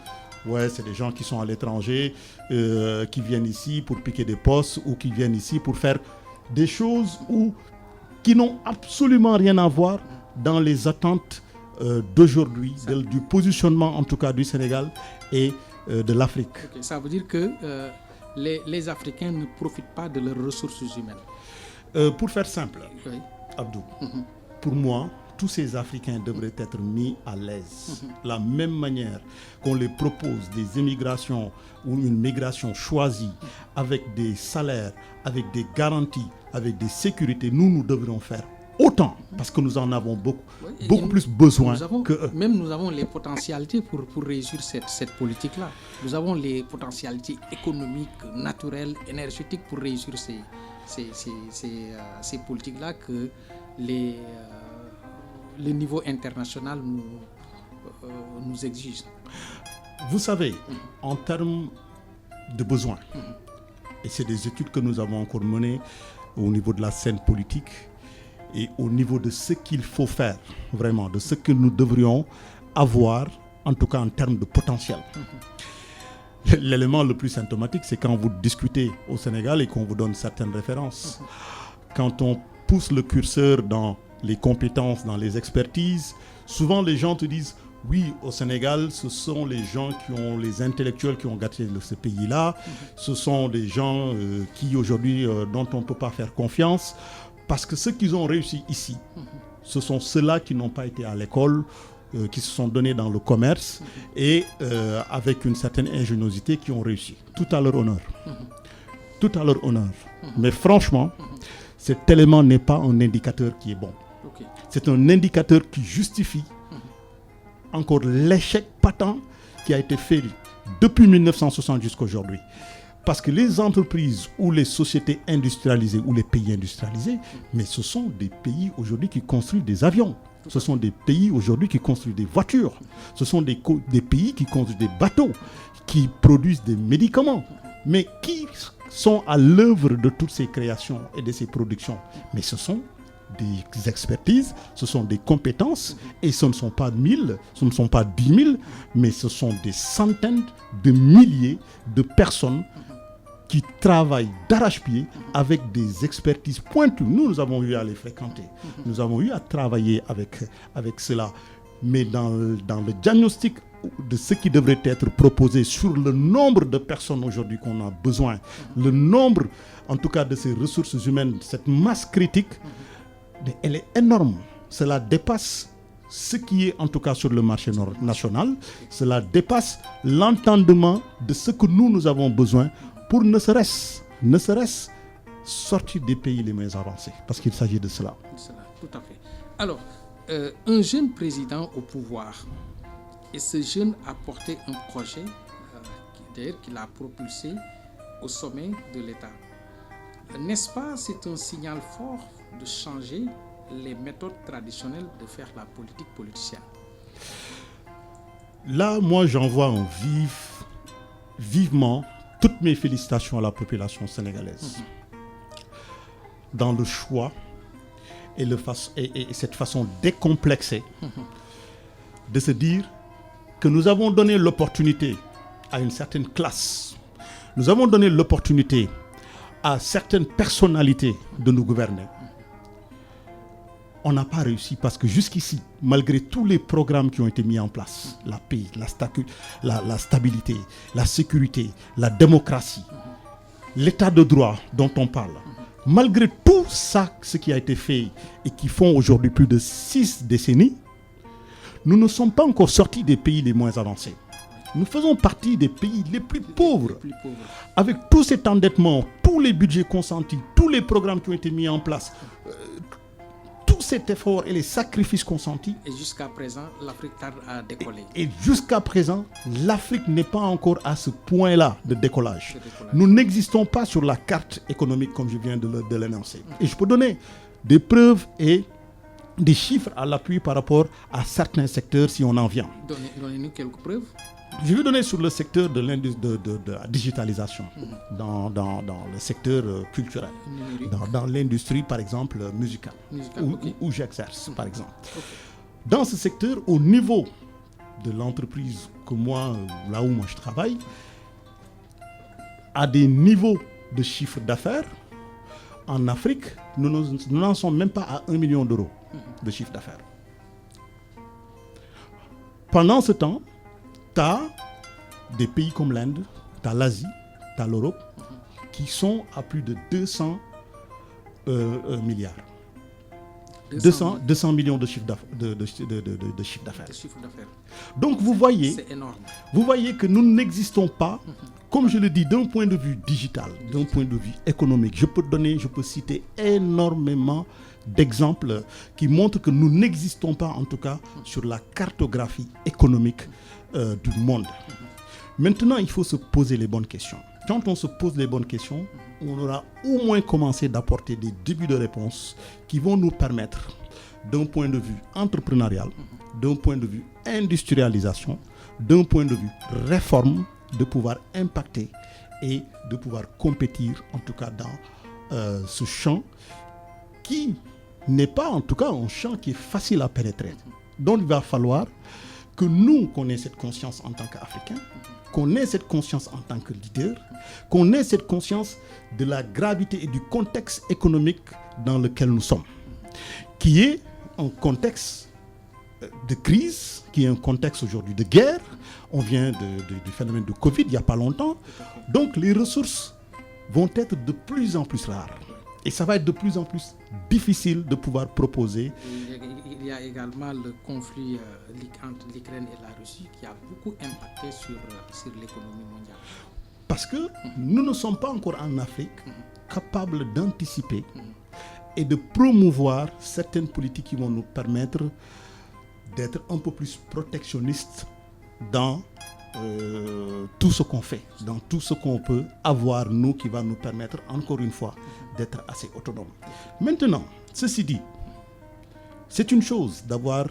ouais, c'est des gens qui sont à l'étranger, qui viennent ici pour piquer des postes ou qui viennent ici pour faire des choses qui n'ont absolument rien à voir dans les attentes d'aujourd'hui, du positionnement en tout cas du Sénégal et de l'Afrique. Okay, ça veut dire que les Africains ne profitent pas de leurs ressources humaines. Pour faire simple, oui. Abdou, pour moi, tous ces Africains devraient être mis à l'aise. La même manière qu'on les propose des immigrations ou une migration choisie avec des salaires, avec des garanties, avec des sécurités, nous devrions faire autant parce que nous en avons beaucoup plus besoin que eux. Même nous avons les potentialités pour réussir cette politique-là. Nous avons les potentialités économiques, naturelles, énergétiques pour réussir ces politiques-là que le niveau international nous exige. Vous savez, en termes de besoins, et c'est des études que nous avons encore menées au niveau de la scène politique et au niveau de ce qu'il faut faire, vraiment, de ce que nous devrions avoir, en tout cas en termes de potentiel. L'élément le plus symptomatique, c'est quand vous discutez au Sénégal et qu'on vous donne certaines références. Quand on pousse le curseur dans les compétences, dans les expertises, souvent les gens te disent oui, au Sénégal, ce sont les gens les intellectuels qui ont gâté ce pays-là, ce sont des gens qui aujourd'hui, dont on ne peut pas faire confiance, parce que ceux qui ont réussi ici, ce sont ceux-là qui n'ont pas été à l'école, qui se sont donnés dans le commerce et avec une certaine ingéniosité qui ont réussi. Tout à leur honneur. Tout à leur honneur. Mais franchement, cet élément n'est pas un indicateur qui est bon. Okay. C'est un indicateur qui justifie encore l'échec patent qui a été fait depuis 1960 jusqu'à aujourd'hui. Parce que les entreprises ou les sociétés industrialisées ou les pays industrialisés, mais ce sont des pays aujourd'hui qui construisent des avions. Ce sont des pays aujourd'hui qui construisent des voitures. Ce sont des pays qui construisent des bateaux, qui produisent des médicaments. Mais qui sont à l'œuvre de toutes ces créations et de ces productions? Mais ce sont des expertises, ce sont des compétences, et ce ne sont pas 1000, ce ne sont pas 10 000, mais ce sont des centaines de milliers de personnes qui travaillent d'arrache-pied avec des expertises pointues. Nous avons eu à les fréquenter, nous avons eu à travailler avec cela. Mais dans le diagnostic de ce qui devrait être proposé sur le nombre de personnes aujourd'hui qu'on a besoin, le nombre en tout cas de ces ressources humaines, cette masse critique, elle est énorme. Cela dépasse ce qui est en tout cas sur le marché national, cela dépasse l'entendement de ce que nous avons besoin pour ne serait-ce sortir des pays les moins avancés, parce qu'il s'agit de cela. Tout à fait. Alors, un jeune président au pouvoir, et ce jeune a porté un projet d'ailleurs qu'il a propulsé au sommet de l'État. N'est-ce pas, c'est un signal fort de changer les méthodes traditionnelles de faire la politique politicienne? Là, moi, j'envoie vivement toutes mes félicitations à la population sénégalaise dans le choix et cette façon décomplexée de se dire que nous avons donné l'opportunité à une certaine classe, nous avons donné l'opportunité à certaines personnalités de nous gouverner. On n'a pas réussi parce que jusqu'ici, malgré tous les programmes qui ont été mis en place, la paix, la stabilité, la sécurité, la démocratie, l'état de droit dont on parle, malgré tout ça, ce qui a été fait et qui font aujourd'hui plus de 6 décennies, nous ne sommes pas encore sortis des pays les moins avancés. Nous faisons partie des pays les plus pauvres. Avec tout cet endettement, tous les budgets consentis, tous les programmes qui ont été mis en place, tout cet effort et les sacrifices consentis. Et jusqu'à présent, l'Afrique tarde à décoller. Et jusqu'à présent, l'Afrique n'est pas encore à ce point-là de décollage. Nous n'existons pas sur la carte économique comme je viens de l'énoncer. Et je peux donner des preuves et des chiffres à l'appui par rapport à certains secteurs si on en vient. Donnez-nous quelques preuves. Je vais donner sur le secteur de la digitalisation, dans le secteur culturel, dans l'industrie par exemple musicale, où j'exerce par exemple. Dans ce secteur, au niveau de l'entreprise que là où moi je travaille, à des niveaux de chiffre d'affaires, en Afrique, nous n'en sommes même pas à 1 million d'euros de chiffre d'affaires. Pendant ce temps, tu as des pays comme l'Inde, tu as l'Asie, tu as l'Europe, qui sont à plus de 200 milliards. 200 millions de chiffre d'affaires. Donc vous voyez, c'est énorme. Vous voyez que nous n'existons pas, comme je le dis, d'un point de vue digital, d'un point de vue économique. Je peux citer énormément d'exemples qui montrent que nous n'existons pas, en tout cas, sur la cartographie économique du monde. Maintenant, il faut se poser les bonnes questions. Quand on se pose les bonnes questions, on aura au moins commencé d'apporter des débuts de réponses qui vont nous permettre, d'un point de vue entrepreneurial, d'un point de vue industrialisation, d'un point de vue réforme, de pouvoir impacter et de pouvoir compétir, en tout cas dans ce champ qui n'est pas, en tout cas, un champ qui est facile à pénétrer. Donc, il va falloir que nous, qu'on ait cette conscience en tant qu'Africains, qu'on ait cette conscience en tant que leader, qu'on ait cette conscience de la gravité et du contexte économique dans lequel nous sommes, qui est un contexte de crise, qui est un contexte aujourd'hui de guerre. On vient du phénomène de Covid il n'y a pas longtemps. Donc les ressources vont être de plus en plus rares. Et ça va être de plus en plus difficile de pouvoir proposer. Il y a également le conflit entre l'Ukraine et la Russie qui a beaucoup impacté sur l'économie mondiale. Parce que nous ne sommes pas encore en Afrique capables d'anticiper et de promouvoir certaines politiques qui vont nous permettre d'être un peu plus protectionnistes dans tout ce qu'on fait, dans tout ce qu'on peut avoir, nous, qui va nous permettre, encore une fois, d'être assez autonomes. Maintenant, ceci dit, c'est une chose d'avoir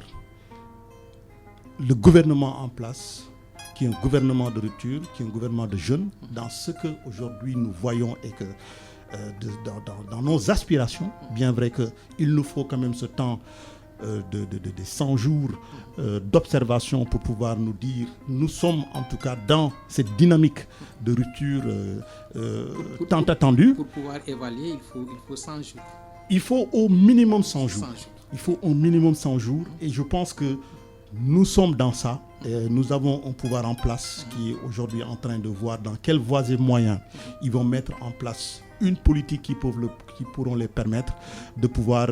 le gouvernement en place, qui est un gouvernement de rupture, qui est un gouvernement de jeunes, dans ce qu'aujourd'hui nous voyons et que dans nos aspirations, bien vrai qu'il nous faut quand même ce temps de 100 jours d'observation pour pouvoir nous dire, nous sommes en tout cas dans cette dynamique de rupture tant attendue. Pour pouvoir évaluer, il faut 100 jours. Il faut au minimum 100 jours. Il faut au minimum 100 jours et je pense que nous sommes dans ça. Et nous avons un pouvoir en place qui est aujourd'hui en train de voir dans quelles voies et moyens ils vont mettre en place une politique qui pourront les permettre de pouvoir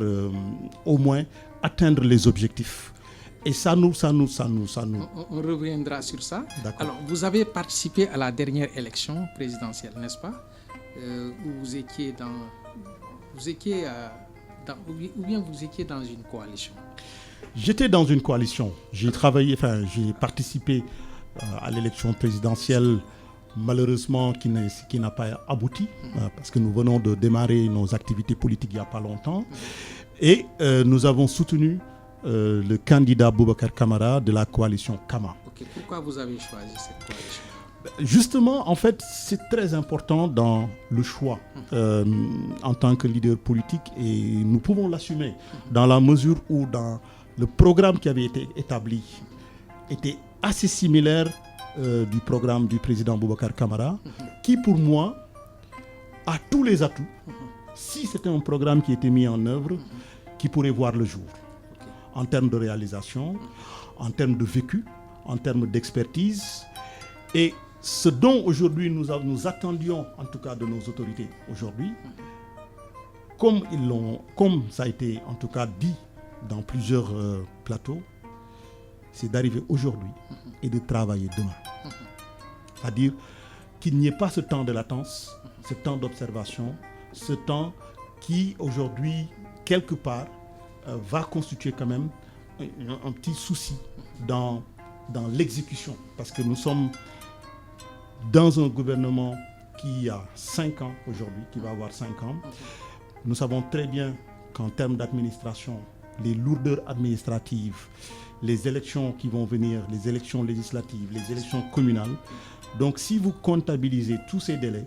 au moins atteindre les objectifs Et ça nous... On reviendra sur ça. D'accord. Alors, vous avez participé à la dernière élection présidentielle, n'est-ce pas? Où vous étiez ou bien vous étiez dans une coalition? J'étais dans une coalition. J'ai participé à l'élection présidentielle, malheureusement qui n'a pas abouti, parce que nous venons de démarrer nos activités politiques il n'y a pas longtemps. Et nous avons soutenu le candidat Boubacar Camara de la coalition Kama. Okay. Pourquoi vous avez choisi cette coalition? Justement, en fait, c'est très important dans le choix en tant que leader politique, et nous pouvons l'assumer dans la mesure où dans le programme qui avait été établi était assez similaire du programme du président Boubacar Camara, qui pour moi a tous les atouts, si c'était un programme qui était mis en œuvre, qui pourrait voir le jour, en termes de réalisation, en termes de vécu, en termes d'expertise. Et ce dont aujourd'hui nous attendions, en tout cas de nos autorités aujourd'hui, comme ça a été en tout cas dit dans plusieurs plateaux, c'est d'arriver aujourd'hui et de travailler demain. C'est-à-dire qu'il n'y ait pas ce temps de latence, ce temps d'observation, ce temps qui aujourd'hui, quelque part, va constituer quand même un petit souci dans l'exécution. Parce que nous sommes dans un gouvernement qui a 5 ans aujourd'hui, qui va avoir 5 ans. Nous savons très bien qu'en termes d'administration, les lourdeurs administratives, les élections qui vont venir, les élections législatives, les élections communales. Donc si vous comptabilisez tous ces délais,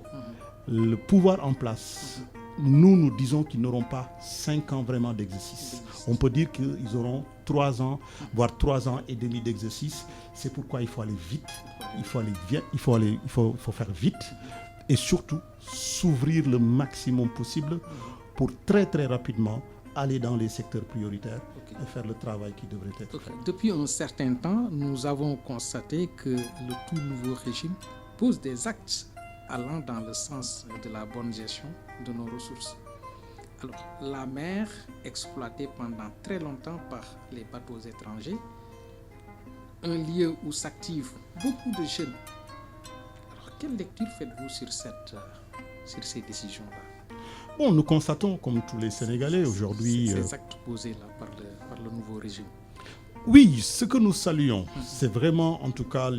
le pouvoir en place, nous disons qu'ils n'auront pas 5 ans vraiment d'exercice. On peut dire qu'ils auront 3 ans, voire 3 ans et demi d'exercice. C'est pourquoi il faut aller vite, il faut faire vite, et surtout s'ouvrir le maximum possible pour très très rapidement aller dans les secteurs prioritaires et faire le travail qui devrait être fait. Depuis un certain temps, nous avons constaté que le tout nouveau régime pose des actes allant dans le sens de la bonne gestion de nos ressources. Alors, la mer, exploitée pendant très longtemps par les bateaux étrangers, un lieu où s'activent beaucoup de jeunes. Alors, quelle lecture faites-vous sur ces décisions-là? Bon, nous constatons, comme tous les Sénégalais aujourd'hui... Ces actes posés là par le nouveau régime. Oui, ce que nous saluons, c'est vraiment, en tout cas,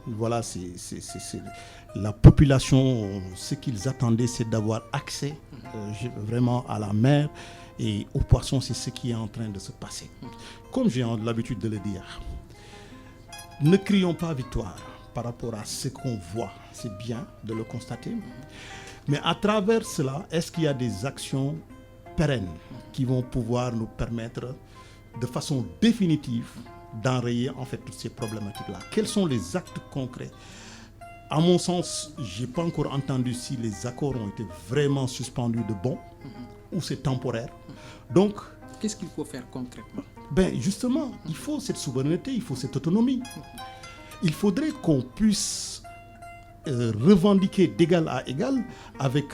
voilà, c'est la population, ce qu'ils attendaient, c'est d'avoir accès vraiment à la mer et aux poissons. C'est ce qui est en train de se passer. Comme j'ai l'habitude de le dire, ne crions pas victoire par rapport à ce qu'on voit. C'est bien de le constater. Mais à travers cela, est-ce qu'il y a des actions pérennes qui vont pouvoir nous permettre de façon définitive d'enrayer en fait toutes ces problématiques-là? Quels sont les actes concrets? À mon sens, je n'ai pas encore entendu si les accords ont été vraiment suspendus de bon ou c'est temporaire. Donc, qu'est-ce qu'il faut faire concrètement? Justement, il faut cette souveraineté, il faut cette autonomie. Il faudrait qu'on puisse revendiquer d'égal à égal avec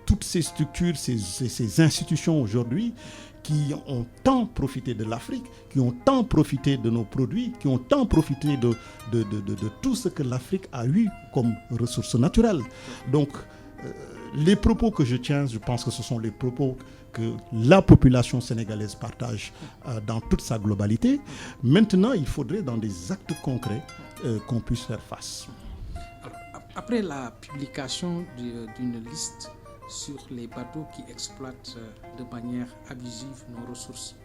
toutes ces structures, ces institutions aujourd'hui qui ont tant profité de l'Afrique, qui ont tant profité de nos produits, qui ont tant profité de tout ce que l'Afrique a eu comme ressources naturelles. Donc, les propos que je tiens, je pense que ce sont les propos que la population sénégalaise partage dans toute sa globalité. Maintenant, il faudrait dans des actes concrets qu'on puisse faire face. Alors, après la publication d'une liste sur les bateaux qui exploitent de manière abusive nos ressources,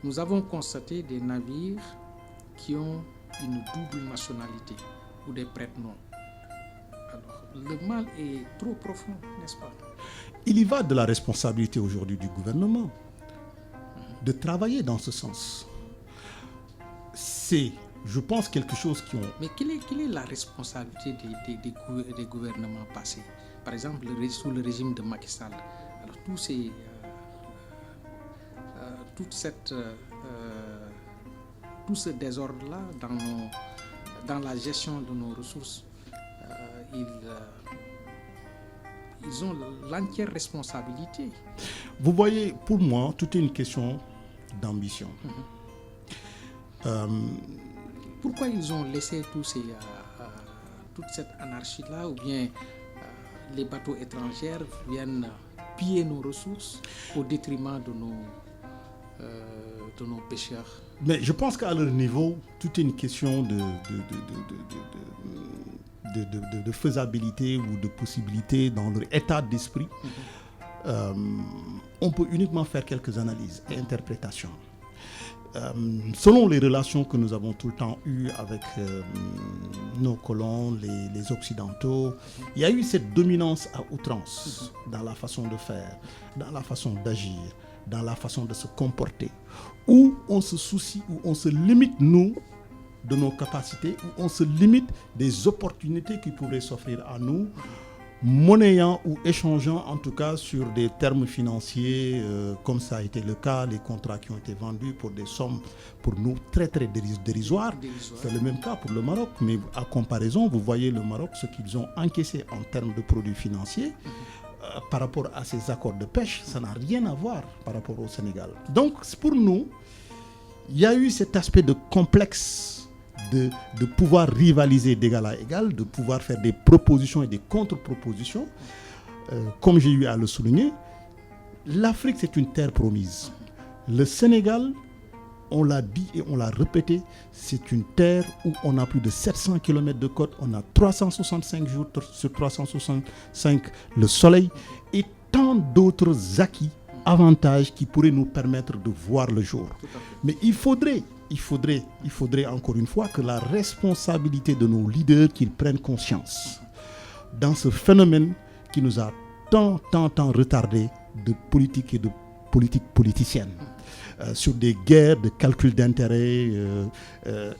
nous avons constaté des navires qui ont une double nationalité ou des prête-noms. Alors, le mal est trop profond, n'est-ce pas? Il y va de la responsabilité aujourd'hui du gouvernement de travailler dans ce sens. C'est, je pense, quelque chose qui ont... Mais quelle est la responsabilité des gouvernements passés? Par exemple, sous le régime de Macky Sall. Alors, tout ce désordre-là dans la gestion de nos ressources, ils ont l'entière responsabilité. Vous voyez, pour moi, tout est une question d'ambition. Pourquoi ils ont laissé toute cette anarchie-là, ou bien les bateaux étrangers viennent piller nos ressources au détriment de nos pêcheurs? Mais je pense qu'à leur niveau, tout est une question de faisabilité ou de possibilité dans leur état d'esprit. On peut uniquement faire quelques analyses et interprétations. Selon les relations que nous avons tout le temps eues avec nos colons, les Occidentaux, il y a eu cette dominance à outrance dans la façon de faire, dans la façon d'agir, dans la façon de se comporter, où on se soucie, où on se limite, nous, de nos capacités, où on se limite des opportunités qui pourraient s'offrir à nous, monnayant ou échangeant en tout cas sur des termes financiers, comme ça a été le cas, les contrats qui ont été vendus pour des sommes pour nous très très dérisoires. C'est le même cas pour le Maroc, mais à comparaison, vous voyez le Maroc, ce qu'ils ont encaissé en termes de produits financiers, par rapport à ces accords de pêche, ça n'a rien à voir par rapport au Sénégal. Donc pour nous, il y a eu cet aspect de complexe de pouvoir rivaliser d'égal à égal, de pouvoir faire des propositions et des contre-propositions. Comme j'ai eu à le souligner, l'Afrique, c'est une terre promise. Le Sénégal, on l'a dit et on l'a répété, c'est une terre où on a plus de 700 km de côte, on a 365 jours sur 365 le soleil et tant d'autres acquis, avantages qui pourraient nous permettre de voir le jour. Mais il faudrait encore une fois que la responsabilité de nos leaders qu'ils prennent conscience dans ce phénomène qui nous a tant retardé de politique et de politique politicienne, sur des guerres de calcul d'intérêts,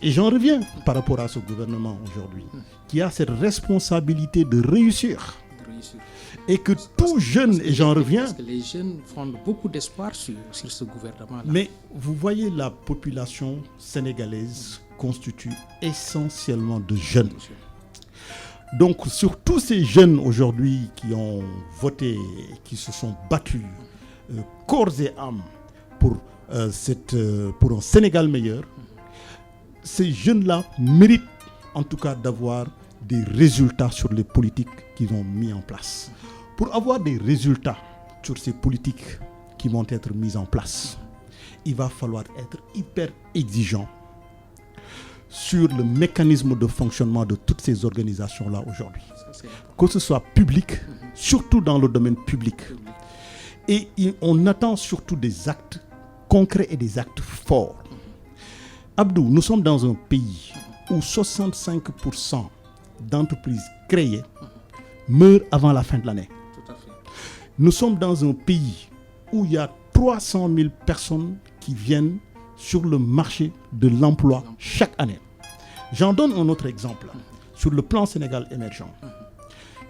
et j'en reviens par rapport à ce gouvernement aujourd'hui qui a cette responsabilité de réussir. Et que tout jeune, et j'en reviens... Parce que les jeunes fondent beaucoup d'espoir sur ce gouvernement-là. Mais vous voyez, la population sénégalaise constitue essentiellement de jeunes. Donc sur tous ces jeunes aujourd'hui qui ont voté, qui se sont battus corps et âme pour un Sénégal meilleur, ces jeunes-là méritent en tout cas d'avoir des résultats sur les politiques qu'ils ont mis en place. Pour avoir des résultats sur ces politiques qui vont être mises en place, il va falloir être hyper exigeant sur le mécanisme de fonctionnement de toutes ces organisations-là aujourd'hui. Que ce soit public, surtout dans le domaine public. Et on attend surtout des actes concrets et des actes forts. Abdou, nous sommes dans un pays où 65% d'entreprises créées meurent avant la fin de l'année. Tout à fait. Nous sommes dans un pays où il y a 300 000 personnes qui viennent sur le marché de l'emploi chaque année. J'en donne un autre exemple. Sur le plan Sénégal émergent,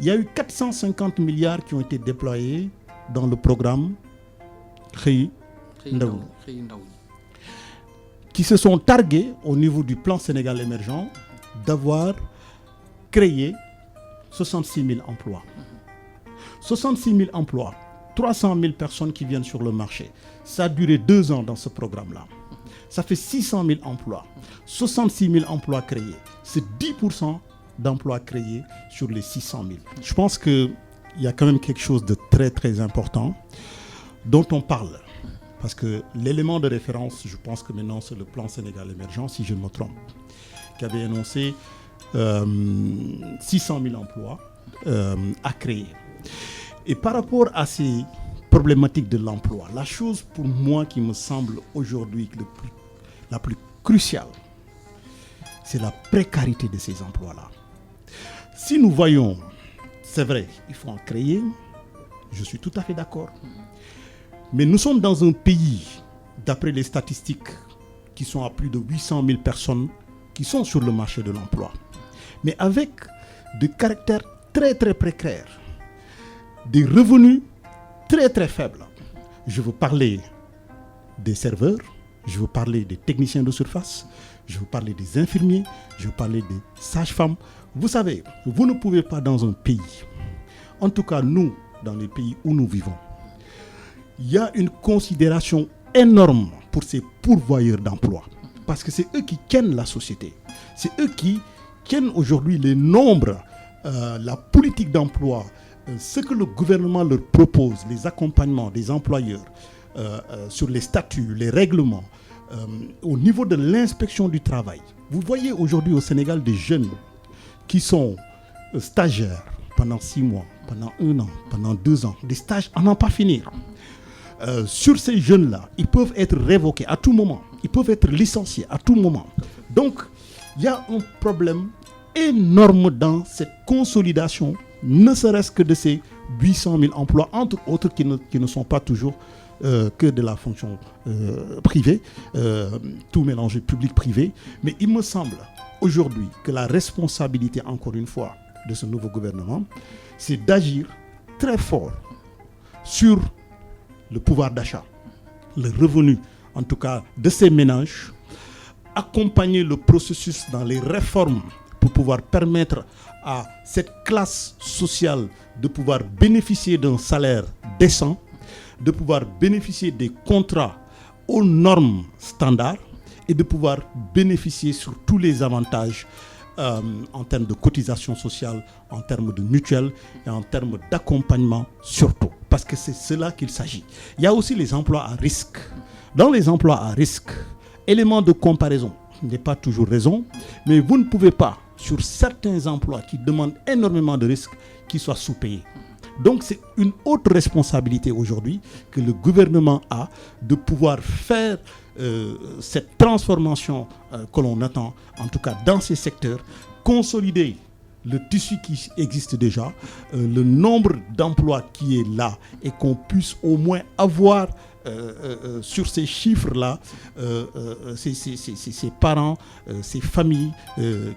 il y a eu 450 milliards qui ont été déployés dans le programme Xëy Ndaw, qui se sont targués au niveau du plan Sénégal émergent d'avoir créé 66 000 emplois. 66 000 emplois, 300 000 personnes qui viennent sur le marché. Ça a duré 2 ans dans ce programme-là. Ça fait 600 000 emplois. 66 000 emplois créés. C'est 10% d'emplois créés sur les 600 000. Je pense qu'il y a quand même quelque chose de très très important dont on parle. Parce que l'élément de référence, je pense que maintenant c'est le plan Sénégal émergent, si je ne me trompe, qui avait annoncé 600 000 emplois à créer. Et par rapport à ces problématiques de l'emploi, la chose pour moi qui me semble aujourd'hui la plus cruciale, c'est la précarité de ces emplois-là. Si nous voyons, c'est vrai, il faut en créer, je suis tout à fait d'accord. Mais nous sommes dans un pays, d'après les statistiques, qui sont à plus de 800 000 personnes qui sont sur le marché de l'emploi. Mais avec des caractères très très précaires, des revenus très très faibles. Je veux parler des serveurs, je veux parler des techniciens de surface, je veux parler des infirmiers, je veux parler des sages-femmes. Vous savez, vous ne pouvez pas dans un pays, en tout cas nous, dans les pays où nous vivons, il y a une considération énorme pour ces pourvoyeurs d'emploi. parce que c'est eux qui tiennent la société. C'est eux qui tiennent aujourd'hui les nombres, la politique d'emploi, ce que le gouvernement leur propose, les accompagnements des employeurs sur les statuts, les règlements, au niveau de l'inspection du travail. Vous voyez aujourd'hui au Sénégal des jeunes qui sont stagiaires pendant 6 mois, pendant 1 an, pendant 2 ans, des stages à n'en pas finir. Sur ces jeunes-là, ils peuvent être révoqués à tout moment, ils peuvent être licenciés à tout moment. Donc, il y a un problème énorme dans cette consolidation, ne serait-ce que de ces 800 000 emplois, entre autres qui ne sont pas toujours que de la fonction privée, tout mélangé public-privé. Mais il me semble aujourd'hui que la responsabilité, encore une fois, de ce nouveau gouvernement, c'est d'agir très fort sur le pouvoir d'achat, le revenu, en tout cas, de ces ménages, accompagner le processus dans les réformes pour pouvoir permettre à cette classe sociale de pouvoir bénéficier d'un salaire décent, de pouvoir bénéficier des contrats aux normes standards et de pouvoir bénéficier sur tous les avantages en termes de cotisation sociale, en termes de mutuelle et en termes d'accompagnement surtout. Parce que c'est cela qu'il s'agit. Il y a aussi les emplois à risque. Dans les emplois à risque, élément de comparaison n'est pas toujours raison, mais vous ne pouvez pas, sur certains emplois qui demandent énormément de risques, qu'ils soient sous-payés. Donc c'est une autre responsabilité aujourd'hui que le gouvernement a de pouvoir faire cette transformation que l'on attend, en tout cas dans ces secteurs, consolider le tissu qui existe déjà, le nombre d'emplois qui est là et qu'on puisse au moins avoir sur ces chiffres-là, ces parents, ces familles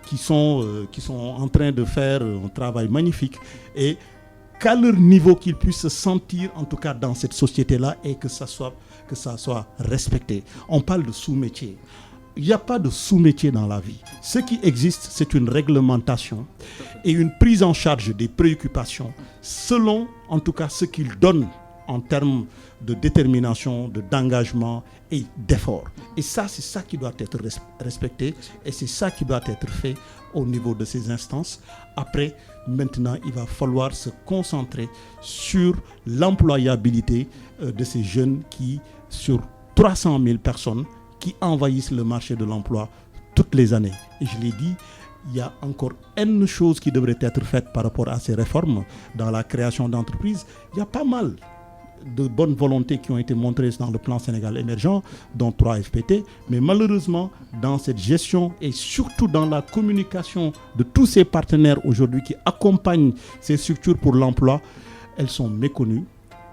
qui sont en train de faire un travail magnifique et qu'à leur niveau qu'ils puissent se sentir en tout cas dans cette société-là et que ça soit respecté. On parle de sous-métier. Il n'y a pas de sous-métier dans la vie. Ce qui existe, c'est une réglementation et une prise en charge des préoccupations selon en tout cas ce qu'ils donnent en termes de détermination, d'engagement et d'effort. Et ça, c'est ça qui doit être respecté et c'est ça qui doit être fait au niveau de ces instances. Après, maintenant, il va falloir se concentrer sur l'employabilité de ces jeunes qui, sur 300 000 personnes, qui envahissent le marché de l'emploi toutes les années. Et je l'ai dit, il y a encore une chose qui devrait être faite par rapport à ces réformes dans la création d'entreprises. Il y a pas mal de bonnes volontés qui ont été montrées dans le plan Sénégal émergent, dont 3 FPT, mais malheureusement, dans cette gestion et surtout dans la communication de tous ces partenaires aujourd'hui qui accompagnent ces structures pour l'emploi, elles sont méconnues,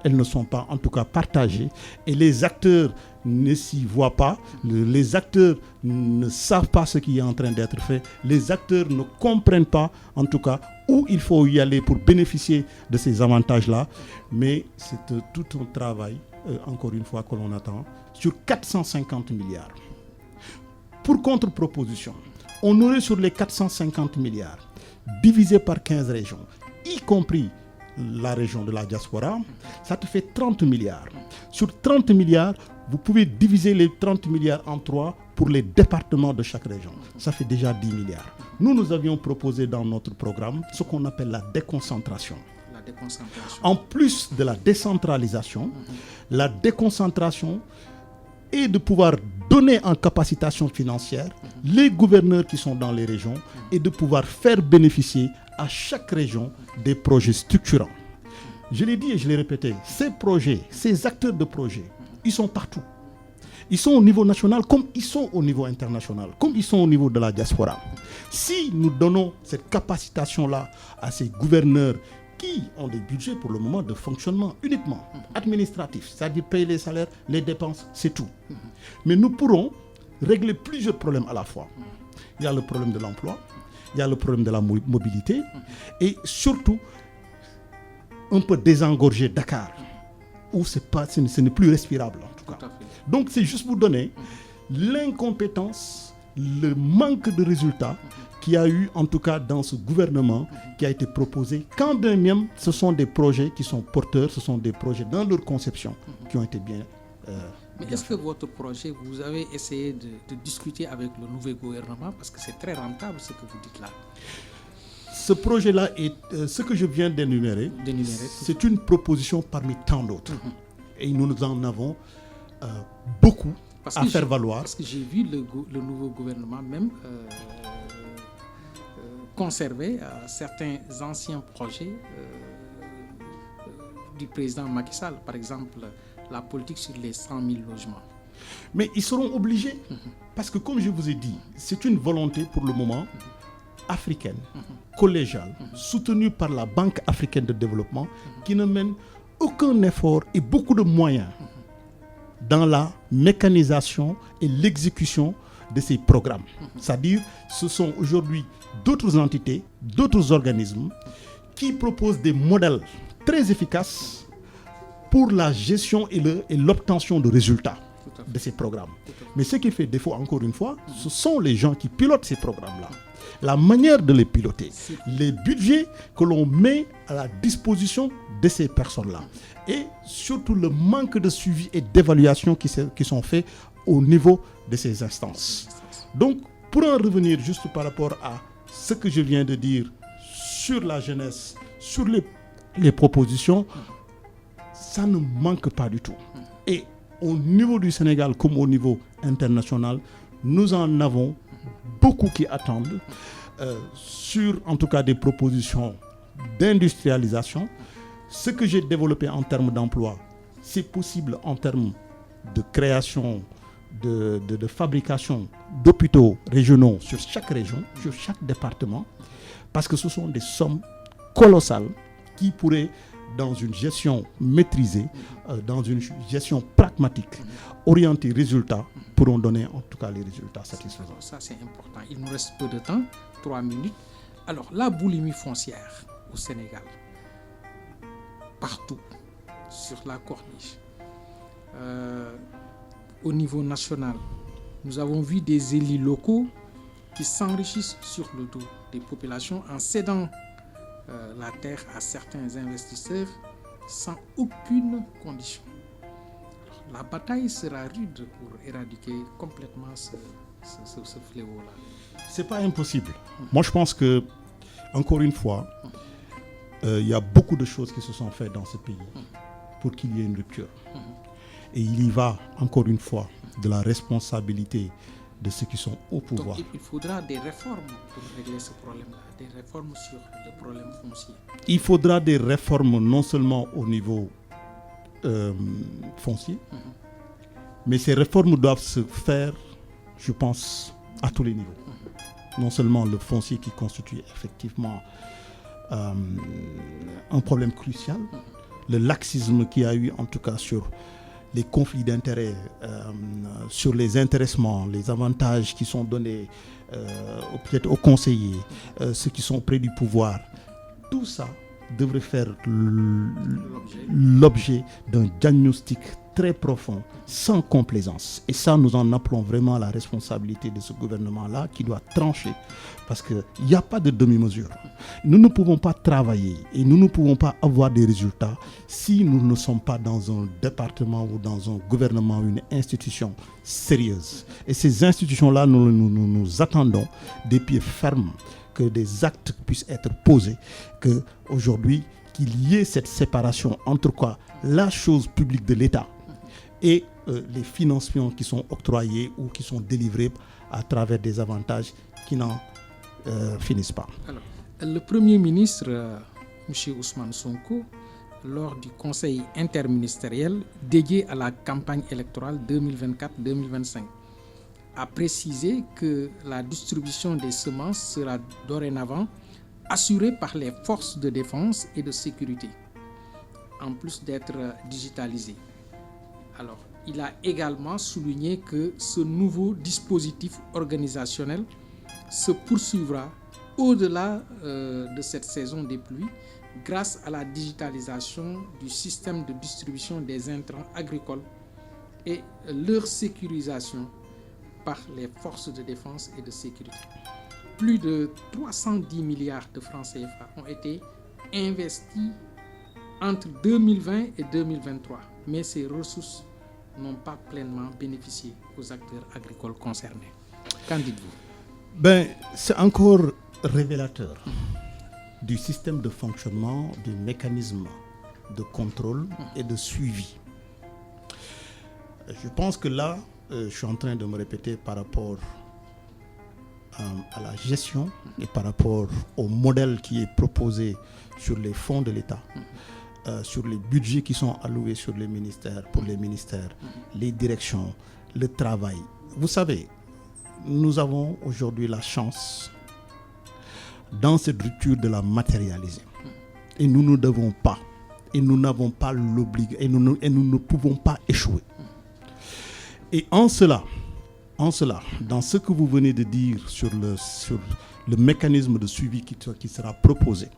elles ne sont pas en tout cas partagées et les acteurs ne s'y voient pas, les acteurs ne savent pas ce qui est en train d'être fait, les acteurs ne comprennent pas en tout cas où il faut y aller pour bénéficier de ces avantages-là. Mais c'est tout un travail, encore une fois, que l'on attend, sur 450 milliards. Pour contre-proposition, on aurait sur les 450 milliards, divisé par 15 régions, y compris la région de la diaspora, ça te fait 30 milliards. Sur 30 milliards, vous pouvez diviser les 30 milliards en 3 pour les départements de chaque région. Ça fait déjà 10 milliards. Nous avions proposé dans notre programme ce qu'on appelle la déconcentration. En plus de la décentralisation, la déconcentration est de pouvoir donner en capacitation financière les gouverneurs qui sont dans les régions et de pouvoir faire bénéficier à chaque région des projets structurants. Je l'ai dit et je l'ai répété, ces projets, ces acteurs de projets, ils sont partout. Ils sont au niveau national comme ils sont au niveau international, comme ils sont au niveau de la diaspora. Si nous donnons cette capacitation-là à ces gouverneurs qui ont des budgets pour le moment de fonctionnement uniquement administratif, c'est-à-dire payer les salaires, les dépenses, c'est tout. Mais nous pourrons régler plusieurs problèmes à la fois. Il y a le problème de l'emploi, il y a le problème de la mobilité et surtout un peu désengorger Dakar où ce n'est plus respirable en tout cas. Donc c'est juste pour donner l'incompétence, le manque de résultats qu'il y a eu en tout cas dans ce gouvernement qui a été proposé. Quand bien même ce sont des projets qui sont porteurs, ce sont des projets dans leur conception qui ont été Mais est-ce que votre projet, vous avez essayé de discuter avec le nouveau gouvernement, parce que c'est très rentable ce que vous dites là? Ce projet-là est ce que je viens d'énumérer. C'est une proposition parmi tant d'autres. Et nous en avons beaucoup à faire valoir. Parce que j'ai vu le nouveau gouvernement même conserver certains anciens projets du président Macky Sall, par exemple la politique sur les 100 000 logements. Mais ils seront obligés, parce que comme je vous ai dit, c'est une volonté pour le moment africaine, collégiale, soutenue par la Banque africaine de développement, qui ne mène aucun effort et beaucoup de moyens dans la mécanisation et l'exécution de ces programmes. C'est-à-dire, ce sont aujourd'hui d'autres entités, d'autres organismes qui proposent des modèles très efficaces pour la gestion et l'obtention de résultats de ces programmes. Mais ce qui fait défaut, encore une fois, ce sont les gens qui pilotent ces programmes-là. La manière de les piloter, les budgets que l'on met à la disposition de ces personnes-là, et surtout le manque de suivi et d'évaluation qui sont faits au niveau de ces instances. Donc, pour en revenir juste par rapport à ce que je viens de dire sur la jeunesse, sur les propositions, ça ne manque pas du tout. Et au niveau du Sénégal comme au niveau international, nous en avons beaucoup qui attendent sur en tout cas des propositions d'industrialisation. Ce que j'ai développé en termes d'emploi, c'est possible en termes de création, de fabrication d'hôpitaux régionaux sur chaque région, sur chaque département, parce que ce sont des sommes colossales qui pourraient, dans une gestion maîtrisée, dans une gestion pragmatique, orientée résultats, pourront donner en tout cas les résultats satisfaisants. Ça, c'est important. Il nous reste peu de temps, 3 minutes. Alors, la boulimie foncière au Sénégal, partout, sur la corniche, au niveau national, nous avons vu des élus locaux qui s'enrichissent sur le dos des populations en cédant la terre à certains investisseurs sans aucune condition. Alors, la bataille sera rude pour éradiquer complètement ce fléau-là. C'est pas impossible. Moi, je pense que, encore une fois, il y a beaucoup de choses qui se sont faites dans ce pays pour qu'il y ait une rupture. Et il y va, encore une fois, de la responsabilité de ceux qui sont au pouvoir. Donc, il faudra des réformes pour régler ce problème-là, des réformes sur le problème foncier. Il faudra des réformes non seulement au niveau foncier, mais ces réformes doivent se faire, je pense, à tous les niveaux. Non seulement le foncier qui constitue effectivement un problème crucial, le laxisme qu'il y a eu en tout cas sur les conflits d'intérêts, sur les intéressements, les avantages qui sont donnés peut-être aux conseillers, ceux qui sont près du pouvoir, tout ça devrait faire l'objet d'un diagnostic très profond, sans complaisance. Et ça, nous en appelons vraiment à la responsabilité de ce gouvernement-là qui doit trancher, parce qu'il n'y a pas de demi-mesure. Nous ne pouvons pas travailler et nous ne pouvons pas avoir des résultats si nous ne sommes pas dans un département ou dans un gouvernement ou une institution sérieuse. Et ces institutions-là, nous attendons des pieds fermes, que des actes puissent être posés, qu'aujourd'hui, qu'il y ait cette séparation entre quoi la chose publique de l'État et les financements qui sont octroyés ou qui sont délivrés à travers des avantages qui n'en finissent pas. Alors, le Premier ministre, M. Ousmane Sonko, lors du conseil interministériel dédié à la campagne électorale 2024-2025, a précisé que la distribution des semences sera dorénavant assurée par les forces de défense et de sécurité, en plus d'être digitalisée. Alors, il a également souligné que ce nouveau dispositif organisationnel se poursuivra au-delà de cette saison des pluies grâce à la digitalisation du système de distribution des intrants agricoles et leur sécurisation par les forces de défense et de sécurité. Plus de 310 milliards de francs CFA ont été investis entre 2020 et 2023, mais ces ressources n'ont pas pleinement bénéficié aux acteurs agricoles concernés. Qu'en dites-vous? C'est encore révélateur du système de fonctionnement, du mécanisme de contrôle et de suivi. Je pense que là, je suis en train de me répéter par rapport à la gestion et par rapport au modèle qui est proposé sur les fonds de l'État, sur les budgets qui sont alloués sur les ministères, pour les ministères, les directions, le travail. Vous savez, nous avons aujourd'hui la chance, dans cette rupture, de la matérialiser. Et nous ne devons pas, et nous n'avons pas l'obligation, et nous ne pouvons pas échouer. Et en cela, dans ce que vous venez de dire sur le mécanisme de suivi qui sera proposé,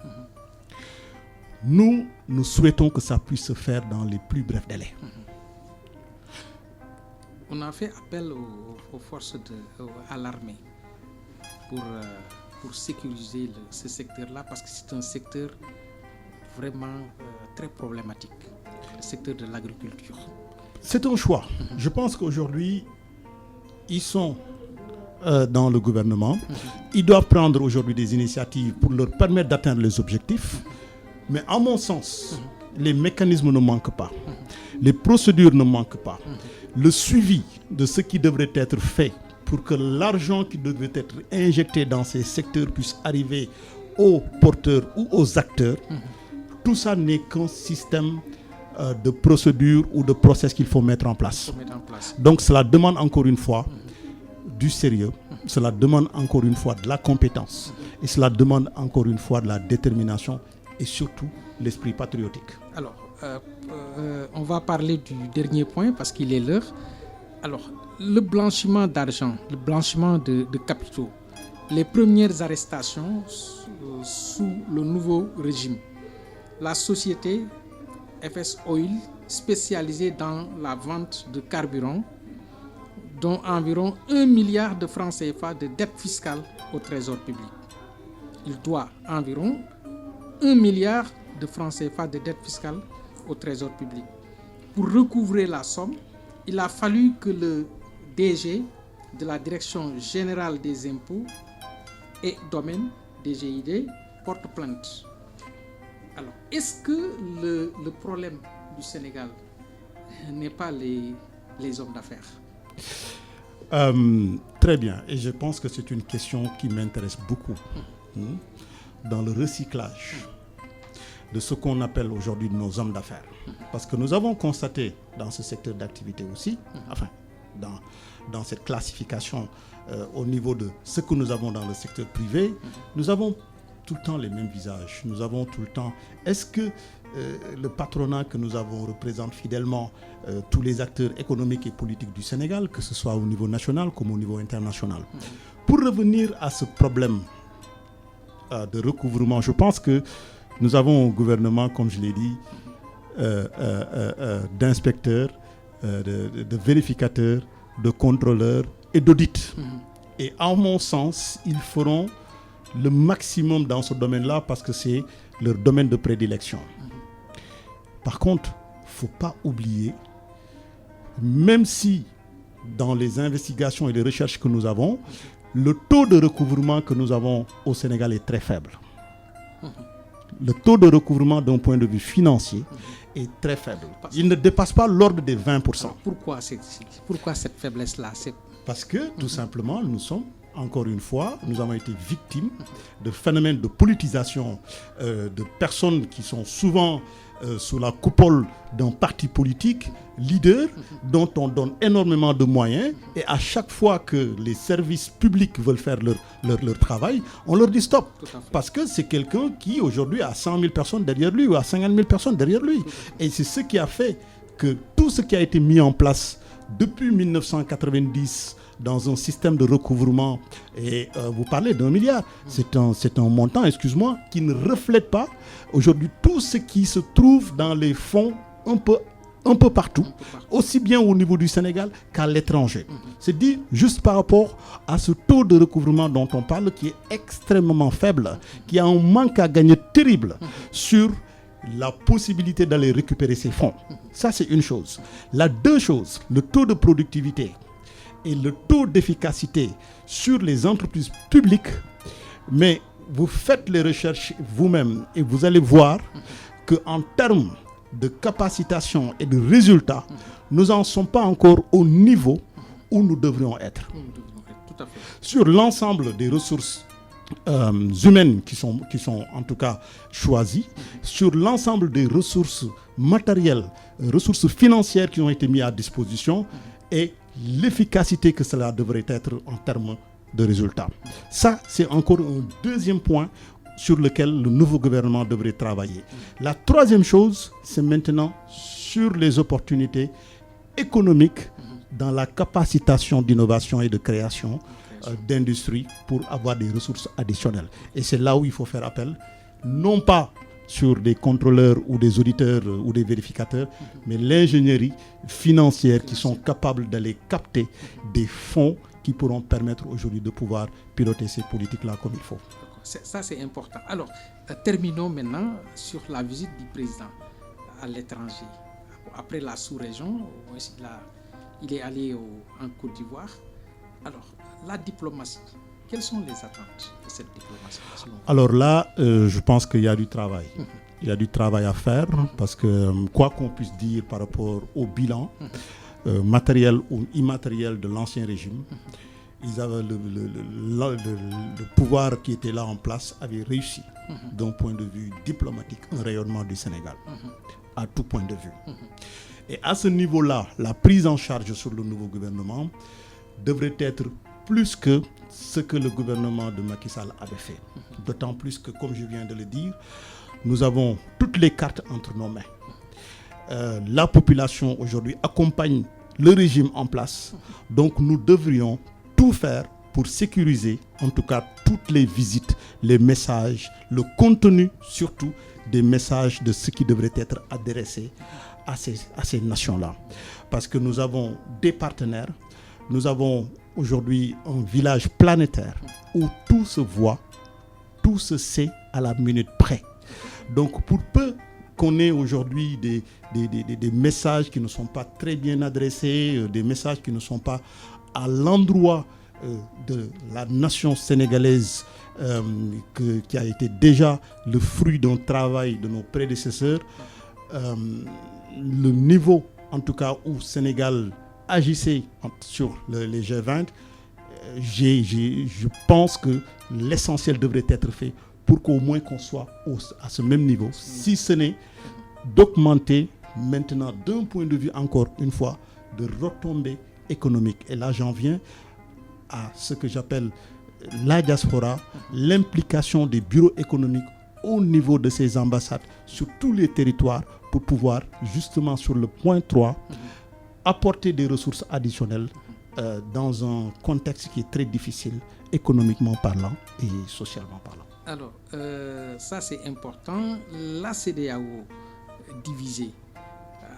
nous souhaitons que ça puisse se faire dans les plus brefs délais. On a fait appel aux forces à l'armée pour sécuriser ce secteur-là, parce que c'est un secteur vraiment très problématique, le secteur de l'agriculture. C'est un choix. Je pense qu'aujourd'hui, ils sont dans le gouvernement. Ils doivent prendre aujourd'hui des initiatives pour leur permettre d'atteindre les objectifs. Mais à mon sens, les mécanismes ne manquent pas. Les procédures ne manquent pas. Le suivi de ce qui devrait être fait pour que l'argent qui devrait être injecté dans ces secteurs puisse arriver aux porteurs ou aux acteurs, tout ça n'est qu'un système de procédure ou de process qu'il faut mettre en place. Donc cela demande encore une fois du sérieux, cela demande encore une fois de la compétence, et cela demande encore une fois de la détermination et surtout l'esprit patriotique. Alors, on va parler du dernier point parce qu'il est l'heure. Alors, le blanchiment d'argent, le blanchiment de capitaux, les premières arrestations sous le nouveau régime. La société FS Oil, spécialisée dans la vente de carburant, dont environ 1 milliard de francs CFA de dette fiscale au trésor public. Il doit environ 1 milliard de francs CFA de dette fiscale au trésor public. Pour recouvrer la somme, il a fallu que le DG de la Direction générale des impôts et domaines, DGID, porte plainte. Alors, est-ce que le problème du Sénégal n'est pas les hommes d'affaires? Très bien. Et je pense que c'est une question qui m'intéresse beaucoup. Dans le recyclage de ce qu'on appelle aujourd'hui nos hommes d'affaires. Parce que nous avons constaté dans ce secteur d'activité aussi, enfin, dans cette classification au niveau de ce que nous avons dans le secteur privé, nous avons tout le temps les mêmes visages. Nous avons tout le temps... Est-ce que le patronat que nous avons représente fidèlement tous les acteurs économiques et politiques du Sénégal, que ce soit au niveau national comme au niveau international? Pour revenir à ce problème de recouvrement, je pense que nous avons un gouvernement, comme je l'ai dit, d'inspecteurs, de vérificateurs, de contrôleurs et d'audits. Et à mon sens, ils feront le maximum dans ce domaine-là parce que c'est leur domaine de prédilection. Par contre, il ne faut pas oublier, même si dans les investigations et les recherches que nous avons, le taux de recouvrement que nous avons au Sénégal est très faible. Le taux de recouvrement d'un point de vue financier est très faible. Il ne dépasse pas l'ordre des 20%. Alors pourquoi cette faiblesse-là? Parce que, tout simplement, nous sommes, encore une fois, nous avons été victimes de phénomènes de politisation de personnes qui sont souvent sous la coupole d'un parti politique leader dont on donne énormément de moyens, et à chaque fois que les services publics veulent faire leur travail, on leur dit stop. Parce que c'est quelqu'un qui aujourd'hui a 100 000 personnes derrière lui ou a 50 000 personnes derrière lui. Et c'est ce qui a fait que tout ce qui a été mis en place depuis 1990 dans un système de recouvrement, et vous parlez d'1 milliard, c'est un montant, excuse-moi, qui ne reflète pas aujourd'hui tout ce qui se trouve dans les fonds un peu partout, aussi bien au niveau du Sénégal qu'à l'étranger. C'est dit juste par rapport à ce taux de recouvrement dont on parle qui est extrêmement faible, qui a un manque à gagner terrible sur la possibilité d'aller récupérer ces fonds. Ça, c'est une chose. La deux choses, le taux de productivité et le taux d'efficacité sur les entreprises publiques, mais vous faites les recherches vous-même et vous allez voir qu'en termes de capacitation et de résultats, nous n'en sommes pas encore au niveau où nous devrions être. Tout à fait. Sur l'ensemble des ressources humaines qui sont en tout cas choisies, sur l'ensemble des ressources matérielles, ressources financières qui ont été mises à disposition et l'efficacité que cela devrait être en termes de résultats. Ça, c'est encore un deuxième point sur lequel le nouveau gouvernement devrait travailler. La troisième chose, c'est maintenant sur les opportunités économiques dans la capacitation d'innovation et de création d'industrie pour avoir des ressources additionnelles. Et c'est là où il faut faire appel, non pas sur des contrôleurs ou des auditeurs ou des vérificateurs, mais l'ingénierie financière qui sont capables d'aller capter des fonds qui pourront permettre aujourd'hui de pouvoir piloter ces politiques-là comme il faut. Ça, c'est important. Alors, terminons maintenant sur la visite du président à l'étranger. Après la sous-région, il est allé en Côte d'Ivoire. Alors, la diplomatie, quelles sont les attentes de cette diplomatie? Alors là, je pense qu'il y a du travail. Il y a du travail à faire parce que, quoi qu'on puisse dire par rapport au bilan, matériel ou immatériel de l'ancien régime, ils avaient le pouvoir qui était là en place avait réussi d'un point de vue diplomatique un rayonnement du Sénégal à tout point de vue. Et à ce niveau-là, la prise en charge sur le nouveau gouvernement devrait être plus que ce que le gouvernement de Macky Sall avait fait. D'autant plus que, comme je viens de le dire, nous avons toutes les cartes entre nos mains. La population aujourd'hui accompagne le régime en place. Donc nous devrions tout faire pour sécuriser, en tout cas, toutes les visites, les messages, le contenu surtout des messages de ce qui devrait être adressé à ces nations-là. Parce que nous avons des partenaires, nous avons aujourd'hui un village planétaire où tout se voit, tout se sait à la minute près. Donc pour peu qu'on ait aujourd'hui des messages qui ne sont pas très bien adressés, des messages qui ne sont pas à l'endroit de la nation sénégalaise qui a été déjà le fruit d'un travail de nos prédécesseurs, le niveau en tout cas où Sénégal agissait sur les G20, je pense que l'essentiel devrait être fait pour qu'au moins qu'on soit à ce même niveau, si ce n'est d'augmenter maintenant d'un point de vue encore une fois de retombées économiques. Et là j'en viens à ce que j'appelle la diaspora, l'implication des bureaux économiques au niveau de ces ambassades sur tous les territoires pour pouvoir justement sur le point 3 apporter des ressources additionnelles dans un contexte qui est très difficile économiquement parlant et socialement parlant. Alors, ça c'est important. La CEDEAO divisée.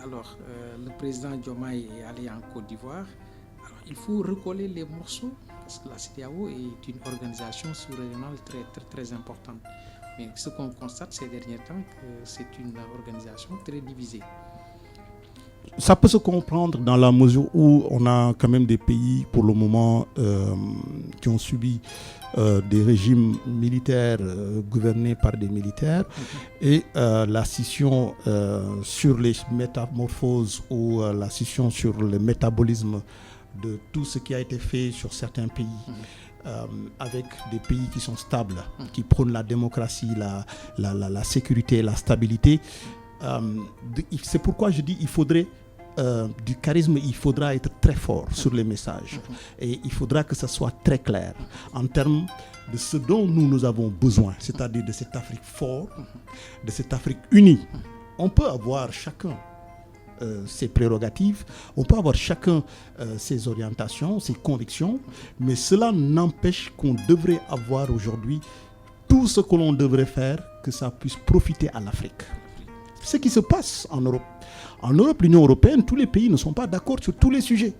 Alors, le président Diomaye est allé en Côte d'Ivoire. Alors, il faut recoller les morceaux parce que la CEDEAO est une organisation sous-régionale très, très, très importante. Mais ce qu'on constate ces derniers temps, que c'est une organisation très divisée. Ça peut se comprendre dans la mesure où on a quand même des pays pour le moment qui ont subi des régimes militaires gouvernés par des militaires et la scission sur les métamorphoses ou la scission sur le métabolisme de tout ce qui a été fait sur certains pays avec des pays qui sont stables, qui prônent la démocratie, la sécurité, la stabilité. C'est pourquoi je dis il faudrait du charisme, il faudra être très fort sur les messages et il faudra que ça soit très clair en termes de ce dont nous avons besoin, c'est-à-dire de cette Afrique forte, de cette Afrique unie. On peut avoir chacun ses prérogatives, on peut avoir chacun ses orientations, ses convictions, mais cela n'empêche qu'on devrait avoir aujourd'hui tout ce que l'on devrait faire, que ça puisse profiter à l'Afrique. Ce qui se passe en Europe. En Europe, l'Union européenne, tous les pays ne sont pas d'accord sur tous les sujets.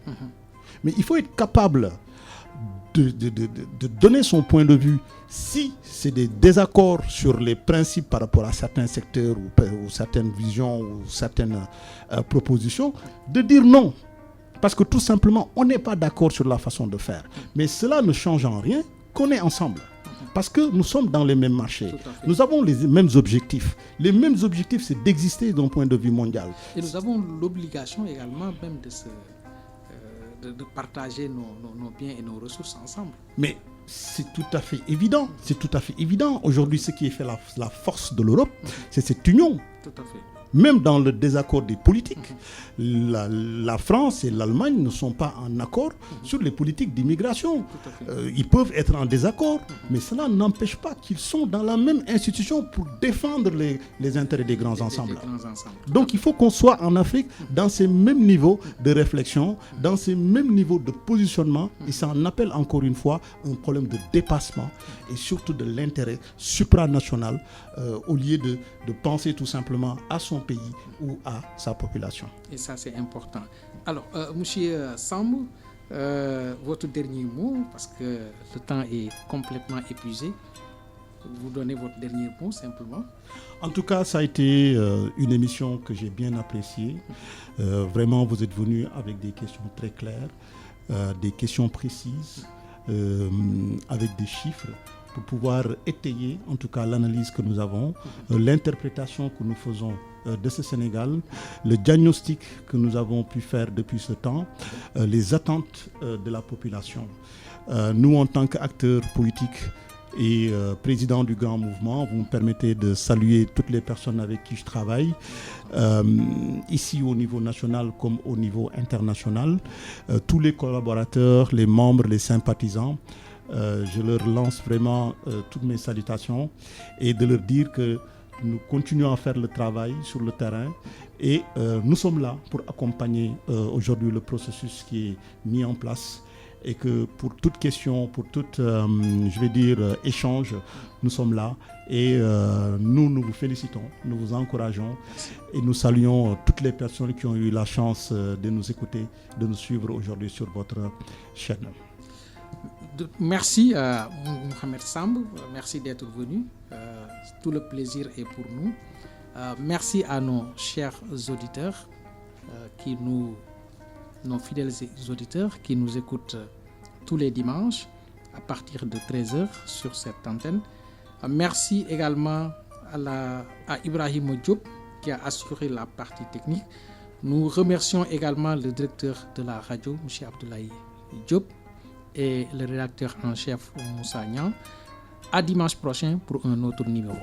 Mais il faut être capable de donner son point de vue. Si c'est des désaccords sur les principes par rapport à certains secteurs ou certaines visions ou certaines propositions, de dire non. Parce que tout simplement, on n'est pas d'accord sur la façon de faire. Mais cela ne change en rien qu'on est ensemble. Parce que nous sommes dans les mêmes marchés. Nous avons les mêmes objectifs. Les mêmes objectifs, c'est d'exister d'un point de vue mondial. Et nous avons l'obligation également même de partager nos biens et nos ressources ensemble. Mais c'est tout à fait évident. C'est tout à fait évident. Aujourd'hui, ce qui fait la force de l'Europe, c'est cette union. Tout à fait. Même dans le désaccord des politiques, la France et l'Allemagne ne sont pas en accord sur les politiques d'immigration. Ils peuvent être en désaccord, mais cela n'empêche pas qu'ils sont dans la même institution pour défendre les intérêts des grands ensembles. Donc il faut qu'on soit en Afrique dans ces mêmes niveaux de réflexion, dans ces mêmes niveaux de positionnement, et ça en appelle encore une fois un problème de dépassement et surtout de l'intérêt supranational au lieu de penser tout simplement à son pays ou à sa population. Et ça, c'est important. Alors, monsieur Samb, votre dernier mot, parce que le temps est complètement épuisé. Vous donnez votre dernier mot, simplement. En tout cas, ça a été une émission que j'ai bien appréciée. Vraiment, vous êtes venu avec des questions très claires, des questions précises, avec des chiffres, pour pouvoir étayer en tout cas l'analyse que nous avons, l'interprétation que nous faisons de ce Sénégal, le diagnostic que nous avons pu faire depuis ce temps, les attentes de la population. Nous, en tant qu'acteurs politiques et président du grand mouvement, vous me permettez de saluer toutes les personnes avec qui je travaille, ici au niveau national comme au niveau international, tous les collaborateurs, les membres, les sympathisants. Je leur lance vraiment toutes mes salutations et de leur dire que nous continuons à faire le travail sur le terrain et nous sommes là pour accompagner aujourd'hui le processus qui est mis en place et que pour toute question, pour tout, échange, nous sommes là et nous vous félicitons, nous vous encourageons et nous saluons toutes les personnes qui ont eu la chance de nous écouter, de nous suivre aujourd'hui sur votre chaîne. Merci à Mohamed Samb, merci d'être venu. Tout le plaisir est pour nous. Merci à nos chers auditeurs, nos fidèles auditeurs qui nous écoutent tous les dimanches à partir de 13h sur cette antenne. Merci également à Ibrahim Diop qui a assuré la partie technique. Nous remercions également le directeur de la radio, M. Abdoulaye Diop, et le rédacteur en chef Moussa Niang. À dimanche prochain pour un autre numéro.